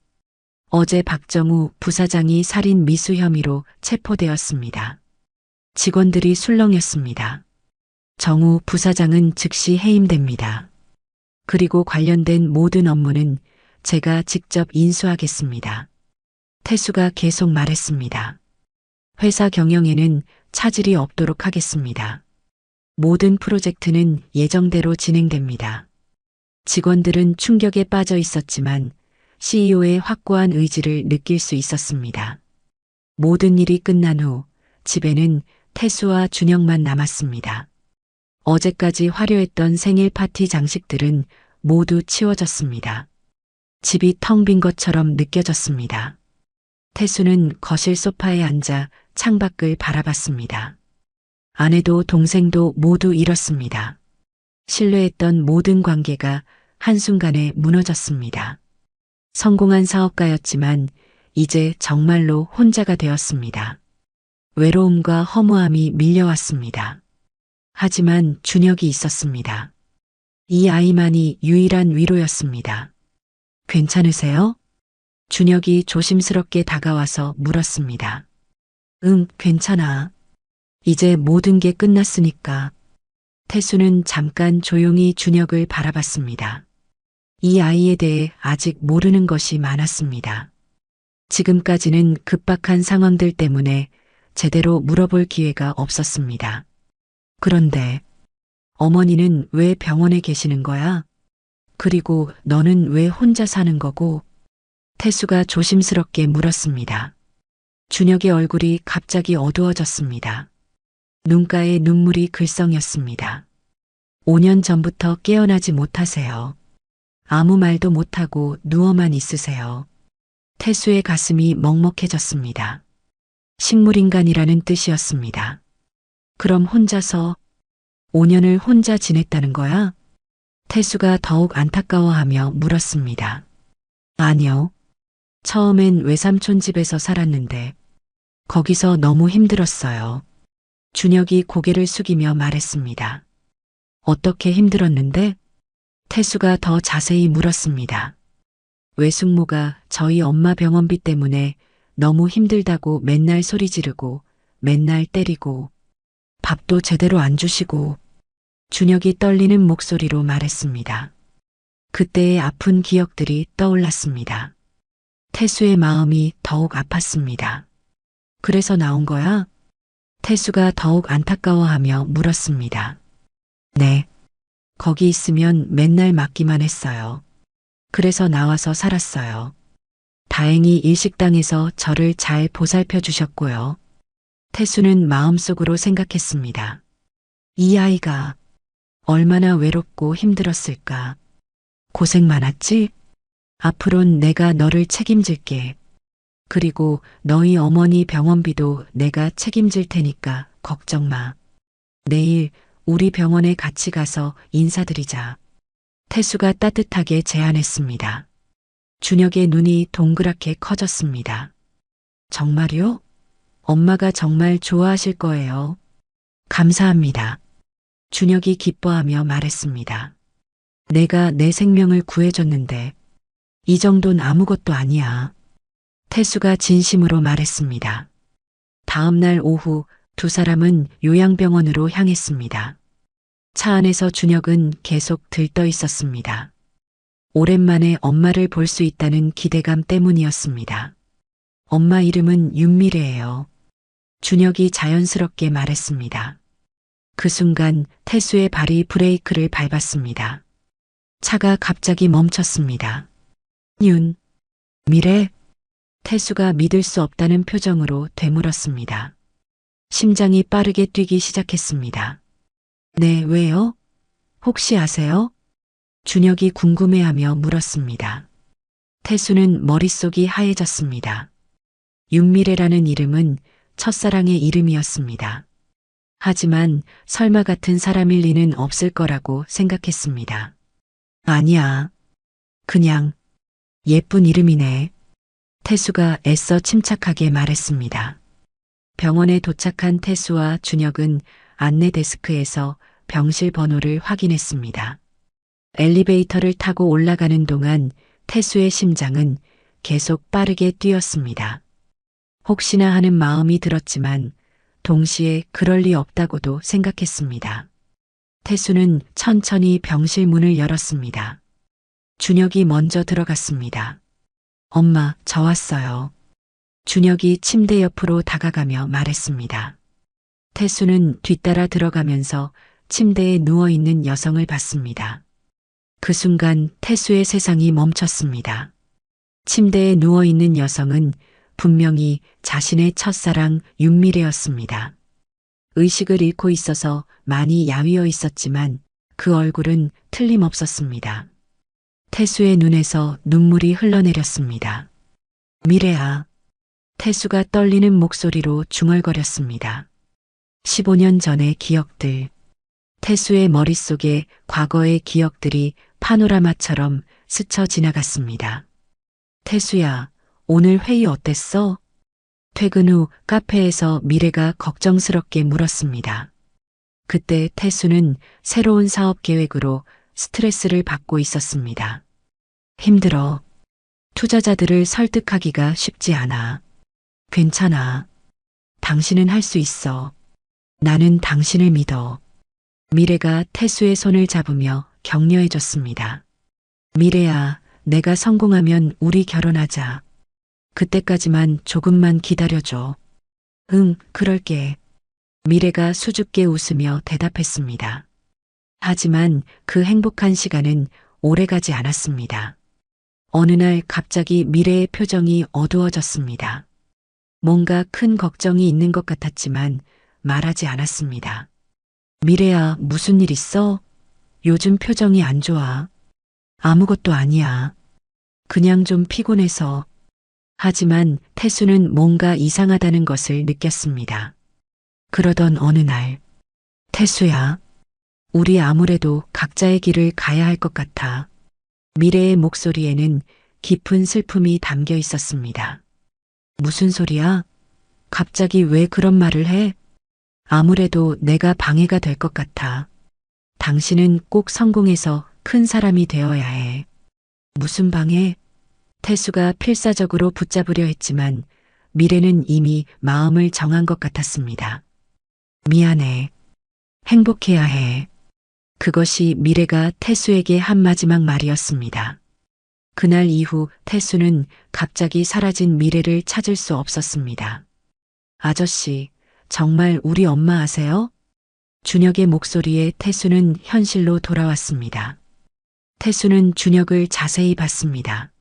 어제 박정우 부사장이 살인 미수 혐의로 체포되었습니다. 직원들이 술렁였습니다. 정우 부사장은 즉시 해임됩니다. 그리고 관련된 모든 업무는 제가 직접 인수하겠습니다. 태수가 계속 말했습니다. 회사 경영에는 차질이 없도록 하겠습니다. 모든 프로젝트는 예정대로 진행됩니다. 직원들은 충격에 빠져 있었지만 CEO의 확고한 의지를 느낄 수 있었습니다. 모든 일이 끝난 후 집에는 태수와 준혁만 남았습니다. 어제까지 화려했던 생일 파티 장식들은 모두 치워졌습니다. 집이 텅 빈 것처럼 느껴졌습니다. 태수는 거실 소파에 앉아 창밖을 바라봤습니다. 아내도 동생도 모두 잃었습니다. 신뢰했던 모든 관계가 한순간에 무너졌습니다. 성공한 사업가였지만 이제 정말로 혼자가 되었습니다. 외로움과 허무함이 밀려왔습니다. 하지만 준혁이 있었습니다. 이 아이만이 유일한 위로였습니다. 괜찮으세요? 준혁이 조심스럽게 다가와서 물었습니다. 응, 괜찮아. 이제 모든 게 끝났으니까. 태수는 잠깐 조용히 준혁을 바라봤습니다. 이 아이에 대해 아직 모르는 것이 많았습니다. 지금까지는 급박한 상황들 때문에 제대로 물어볼 기회가 없었습니다. 그런데 어머니는 왜 병원에 계시는 거야? 그리고 너는 왜 혼자 사는 거고? 태수가 조심스럽게 물었습니다. 준혁의 얼굴이 갑자기 어두워졌습니다. 눈가에 눈물이 글썽였습니다. 5년 전부터 깨어나지 못하세요. 아무 말도 못하고 누워만 있으세요. 태수의 가슴이 먹먹해졌습니다. 식물인간이라는 뜻이었습니다. 그럼 혼자서 5년을 혼자 지냈다는 거야? 태수가 더욱 안타까워하며 물었습니다. 아니요. 처음엔 외삼촌 집에서 살았는데 거기서 너무 힘들었어요. 준혁이 고개를 숙이며 말했습니다. 어떻게 힘들었는데? 태수가 더 자세히 물었습니다. 외숙모가 저희 엄마 병원비 때문에 너무 힘들다고 맨날 소리 지르고 맨날 때리고 밥도 제대로 안 주시고. 준혁이 떨리는 목소리로 말했습니다. 그때의 아픈 기억들이 떠올랐습니다. 태수의 마음이 더욱 아팠습니다. 그래서 나온 거야? 태수가 더욱 안타까워하며 물었습니다. 네. 거기 있으면 맨날 맞기만 했어요. 그래서 나와서 살았어요. 다행히 일식당에서 저를 잘 보살펴 주셨고요. 태수는 마음속으로 생각했습니다. 이 아이가 얼마나 외롭고 힘들었을까. 고생 많았지? 앞으론 내가 너를 책임질게. 그리고 너희 어머니 병원비도 내가 책임질 테니까 걱정 마. 내일 우리 병원에 같이 가서 인사드리자. 태수가 따뜻하게 제안했습니다. 준혁의 눈이 동그랗게 커졌습니다. 정말요? 엄마가 정말 좋아하실 거예요. 감사합니다. 준혁이 기뻐하며 말했습니다. 내가 내 생명을 구해줬는데 이 정도는 아무것도 아니야. 태수가 진심으로 말했습니다. 다음 날 오후 두 사람은 요양병원으로 향했습니다. 차 안에서 준혁은 계속 들떠 있었습니다. 오랜만에 엄마를 볼 수 있다는 기대감 때문이었습니다. 엄마 이름은 윤미래예요. 준혁이 자연스럽게 말했습니다. 그 순간 태수의 발이 브레이크를 밟았습니다. 차가 갑자기 멈췄습니다. 미래? 태수가 믿을 수 없다는 표정으로 되물었습니다. 심장이 빠르게 뛰기 시작했습니다. 네, 왜요? 혹시 아세요? 준혁이 궁금해하며 물었습니다. 태수는 머릿속이 하얘졌습니다. 윤미래라는 이름은 첫사랑의 이름이었습니다. 하지만 설마 같은 사람일 리는 없을 거라고 생각했습니다. 아니야. 그냥 예쁜 이름이네. 태수가 애써 침착하게 말했습니다. 병원에 도착한 태수와 준혁은 안내 데스크에서 병실 번호를 확인했습니다. 엘리베이터를 타고 올라가는 동안 태수의 심장은 계속 빠르게 뛰었습니다. 혹시나 하는 마음이 들었지만 동시에 그럴 리 없다고도 생각했습니다. 태수는 천천히 병실 문을 열었습니다. 준혁이 먼저 들어갔습니다. 엄마, 저 왔어요. 준혁이 침대 옆으로 다가가며 말했습니다. 태수는 뒤따라 들어가면서 침대에 누워있는 여성을 봤습니다. 그 순간 태수의 세상이 멈췄습니다. 침대에 누워있는 여성은 분명히 자신의 첫사랑 윤미래였습니다. 의식을 잃고 있어서 많이 야위어 있었지만 그 얼굴은 틀림없었습니다. 태수의 눈에서 눈물이 흘러내렸습니다. 미래야. 태수가 떨리는 목소리로 중얼거렸습니다. 15년 전의 기억들. 태수의 머릿속에 과거의 기억들이 파노라마처럼 스쳐 지나갔습니다. 태수야, 오늘 회의 어땠어? 퇴근 후 카페에서 미래가 걱정스럽게 물었습니다. 그때 태수는 새로운 사업 계획으로 스트레스를 받고 있었습니다. 힘들어. 투자자들을 설득하기가 쉽지 않아. 괜찮아. 당신은 할 수 있어. 나는 당신을 믿어. 미래가 태수의 손을 잡으며 격려해줬습니다. 미래야, 내가 성공하면 우리 결혼하자. 그때까지만 조금만 기다려줘. 응, 그럴게. 미래가 수줍게 웃으며 대답했습니다. 하지만 그 행복한 시간은 오래가지 않았습니다. 어느 날 갑자기 미래의 표정이 어두워졌습니다. 뭔가 큰 걱정이 있는 것 같았지만 말하지 않았습니다. 미래야, 무슨 일 있어? 요즘 표정이 안 좋아. 아무것도 아니야. 그냥 좀 피곤해서. 하지만 태수는 뭔가 이상하다는 것을 느꼈습니다. 그러던 어느 날, 태수야, 우리 아무래도 각자의 길을 가야 할 것 같아. 미래의 목소리에는 깊은 슬픔이 담겨 있었습니다. 무슨 소리야? 갑자기 왜 그런 말을 해? 아무래도 내가 방해가 될 것 같아. 당신은 꼭 성공해서 큰 사람이 되어야 해. 무슨 방해? 태수가 필사적으로 붙잡으려 했지만 미래는 이미 마음을 정한 것 같았습니다. 미안해. 행복해야 해. 그것이 미래가 태수에게 한 마지막 말이었습니다. 그날 이후 태수는 갑자기 사라진 미래를 찾을 수 없었습니다. 아저씨, 정말 우리 엄마 아세요? 준혁의 목소리에 태수는 현실로 돌아왔습니다. 태수는 준혁을 자세히 봤습니다.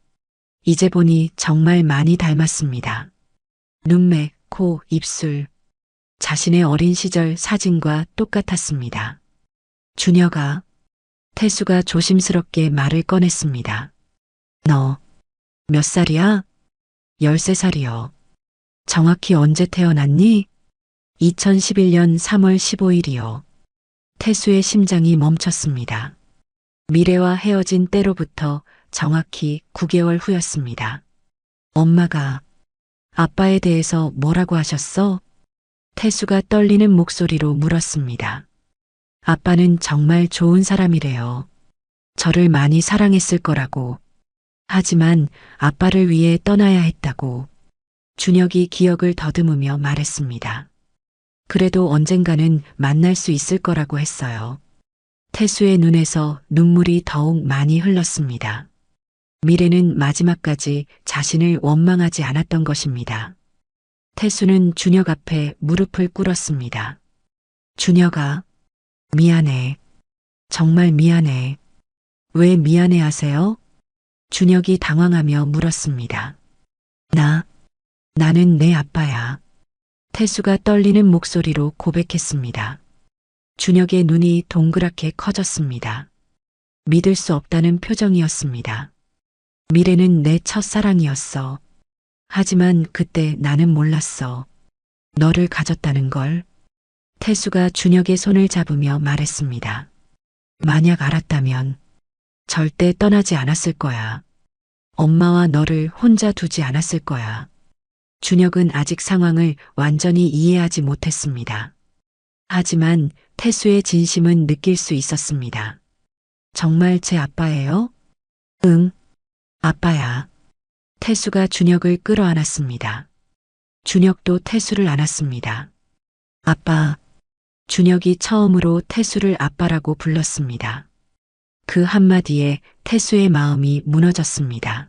이제 보니 정말 많이 닮았습니다. 눈매, 코, 입술. 자신의 어린 시절 사진과 똑같았습니다. 준혁아, 태수가 조심스럽게 말을 꺼냈습니다. 너, 몇 살이야? 13살이요. 정확히 언제 태어났니? 2011년 3월 15일이요. 태수의 심장이 멈췄습니다. 미래와 헤어진 때로부터 정확히 9개월 후였습니다. 엄마가 아빠에 대해서 뭐라고 하셨어? 태수가 떨리는 목소리로 물었습니다. 아빠는 정말 좋은 사람이래요. 저를 많이 사랑했을 거라고. 하지만 아빠를 위해 떠나야 했다고. 준혁이 기억을 더듬으며 말했습니다. 그래도 언젠가는 만날 수 있을 거라고 했어요. 태수의 눈에서 눈물이 더욱 많이 흘렀습니다. 미래는 마지막까지 자신을 원망하지 않았던 것입니다. 태수는 준혁 앞에 무릎을 꿇었습니다. 준혁아, 미안해. 정말 미안해. 왜 미안해 하세요? 준혁이 당황하며 물었습니다. 나는 내 아빠야. 태수가 떨리는 목소리로 고백했습니다. 준혁의 눈이 동그랗게 커졌습니다. 믿을 수 없다는 표정이었습니다. 미래는 내 첫사랑이었어. 하지만 그때 나는 몰랐어. 너를 가졌다는 걸. 태수가 준혁의 손을 잡으며 말했습니다. 만약 알았다면 절대 떠나지 않았을 거야. 엄마와 너를 혼자 두지 않았을 거야. 준혁은 아직 상황을 완전히 이해하지 못했습니다. 하지만 태수의 진심은 느낄 수 있었습니다. 정말 제 아빠예요? 응, 아빠야. 태수가 준혁을 끌어안았습니다. 준혁도 태수를 안았습니다. 아빠. 준혁이 처음으로 태수를 아빠라고 불렀습니다. 그 한마디에 태수의 마음이 무너졌습니다.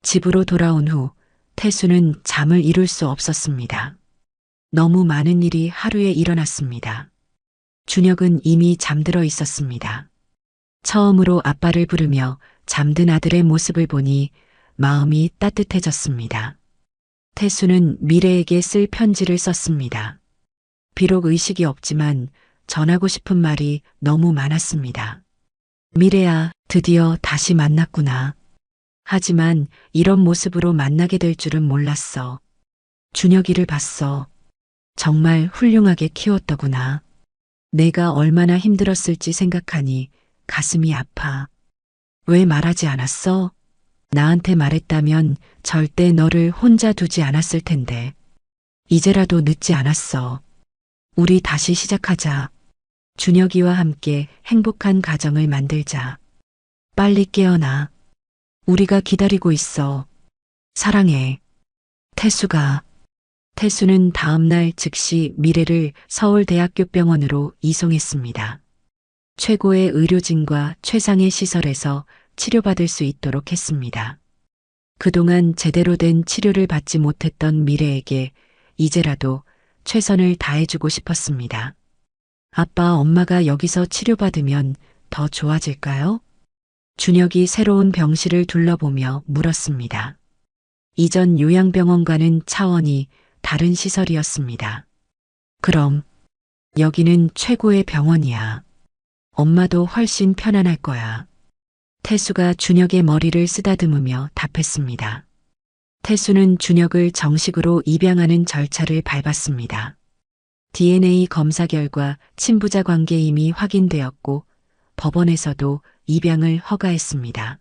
집으로 돌아온 후 태수는 잠을 이룰 수 없었습니다. 너무 많은 일이 하루에 일어났습니다. 준혁은 이미 잠들어 있었습니다. 처음으로 아빠를 부르며 잠든 아들의 모습을 보니 마음이 따뜻해졌습니다. 태수는 미래에게 쓸 편지를 썼습니다. 비록 의식이 없지만 전하고 싶은 말이 너무 많았습니다. 미래야, 드디어 다시 만났구나. 하지만 이런 모습으로 만나게 될 줄은 몰랐어. 준혁이를 봤어. 정말 훌륭하게 키웠더구나. 내가 얼마나 힘들었을지 생각하니 가슴이 아파. 왜 말하지 않았어? 나한테 말했다면 절대 너를 혼자 두지 않았을 텐데. 이제라도 늦지 않았어. 우리 다시 시작하자. 준혁이와 함께 행복한 가정을 만들자. 빨리 깨어나. 우리가 기다리고 있어. 사랑해. 태수가. 태수는 다음날 즉시 미래를 서울대학교 병원으로 이송했습니다. 최고의 의료진과 최상의 시설에서 치료받을 수 있도록 했습니다. 그동안 제대로 된 치료를 받지 못했던 미래에게 이제라도 최선을 다해주고 싶었습니다. 아빠, 엄마가 여기서 치료받으면 더 좋아질까요? 준혁이 새로운 병실을 둘러보며 물었습니다. 이전 요양병원과는 차원이 다른 시설이었습니다. 그럼 여기는 최고의 병원이야. 엄마도 훨씬 편안할 거야. 태수가 준혁의 머리를 쓰다듬으며 답했습니다. 태수는 준혁을 정식으로 입양하는 절차를 밟았습니다. DNA 검사 결과 친부자 관계 이미 확인되었고 법원에서도 입양을 허가했습니다.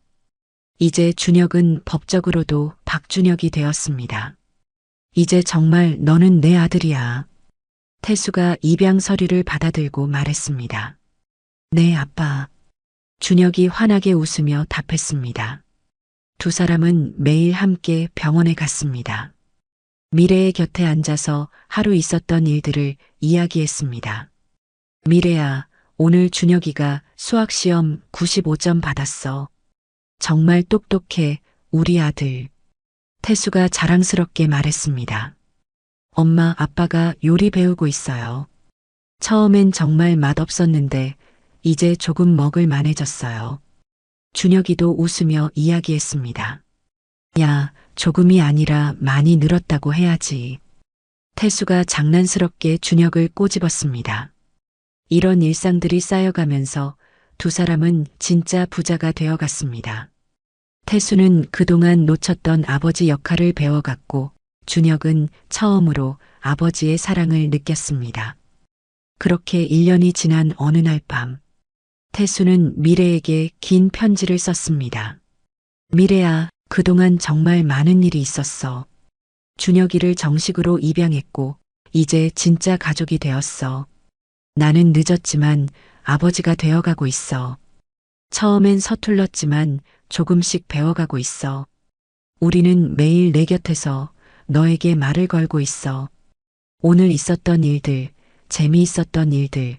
이제 준혁은 법적으로도 박준혁이 되었습니다. 이제 정말 너는 내 아들이야. 태수가 입양 서류를 받아들고 말했습니다. 네, 아빠. 준혁이 환하게 웃으며 답했습니다. 두 사람은 매일 함께 병원에 갔습니다. 미래의 곁에 앉아서 하루 있었던 일들을 이야기했습니다. 미래야, 오늘 준혁이가 수학시험 95점 받았어. 정말 똑똑해, 우리 아들. 태수가 자랑스럽게 말했습니다. 엄마, 아빠가 요리 배우고 있어요. 처음엔 정말 맛없었는데 이제 조금 먹을 만해졌어요. 준혁이도 웃으며 이야기했습니다. 야, 조금이 아니라 많이 늘었다고 해야지. 태수가 장난스럽게 준혁을 꼬집었습니다. 이런 일상들이 쌓여가면서 두 사람은 진짜 부자가 되어갔습니다. 태수는 그동안 놓쳤던 아버지 역할을 배워갔고 준혁은 처음으로 아버지의 사랑을 느꼈습니다. 그렇게 1년이 지난 어느 날 밤, 태수는 미래에게 긴 편지를 썼습니다. 미래야, 그동안 정말 많은 일이 있었어. 준혁이를 정식으로 입양했고 이제 진짜 가족이 되었어. 나는 늦었지만 아버지가 되어가고 있어. 처음엔 서툴렀지만 조금씩 배워가고 있어. 우리는 매일 내 곁에서 너에게 말을 걸고 있어. 오늘 있었던 일들, 재미있었던 일들,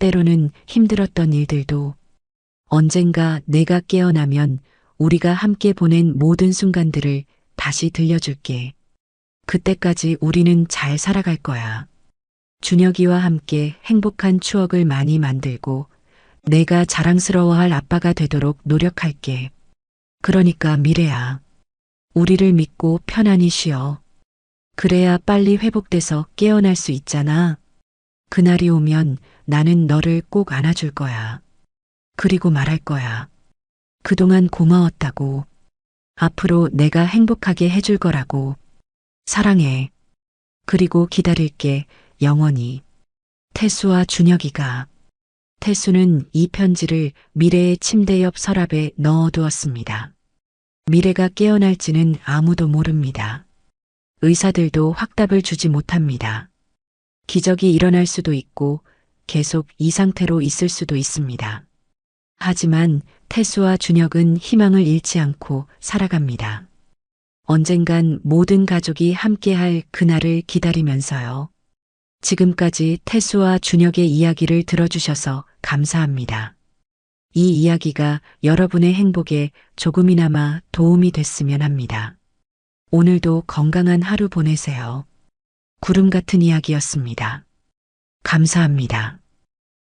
때로는 힘들었던 일들도 언젠가 내가 깨어나면 우리가 함께 보낸 모든 순간들을 다시 들려줄게. 그때까지 우리는 잘 살아갈 거야. 준혁이와 함께 행복한 추억을 많이 만들고 내가 자랑스러워할 아빠가 되도록 노력할게. 그러니까 미래야, 우리를 믿고 편안히 쉬어. 그래야 빨리 회복돼서 깨어날 수 있잖아. 그날이 오면 나는 너를 꼭 안아줄 거야. 그리고 말할 거야. 그동안 고마웠다고. 앞으로 내가 행복하게 해줄 거라고. 사랑해. 그리고 기다릴게, 영원히. 태수와 준혁이가. 태수는 이 편지를 미래의 침대 옆 서랍에 넣어두었습니다. 미래가 깨어날지는 아무도 모릅니다. 의사들도 확답을 주지 못합니다. 기적이 일어날 수도 있고 계속 이 상태로 있을 수도 있습니다. 하지만 태수와 준혁은 희망을 잃지 않고 살아갑니다. 언젠간 모든 가족이 함께할 그날을 기다리면서요. 지금까지 태수와 준혁의 이야기를 들어주셔서 감사합니다. 이 이야기가 여러분의 행복에 조금이나마 도움이 됐으면 합니다. 오늘도 건강한 하루 보내세요. 구름 같은 이야기였습니다. 감사합니다.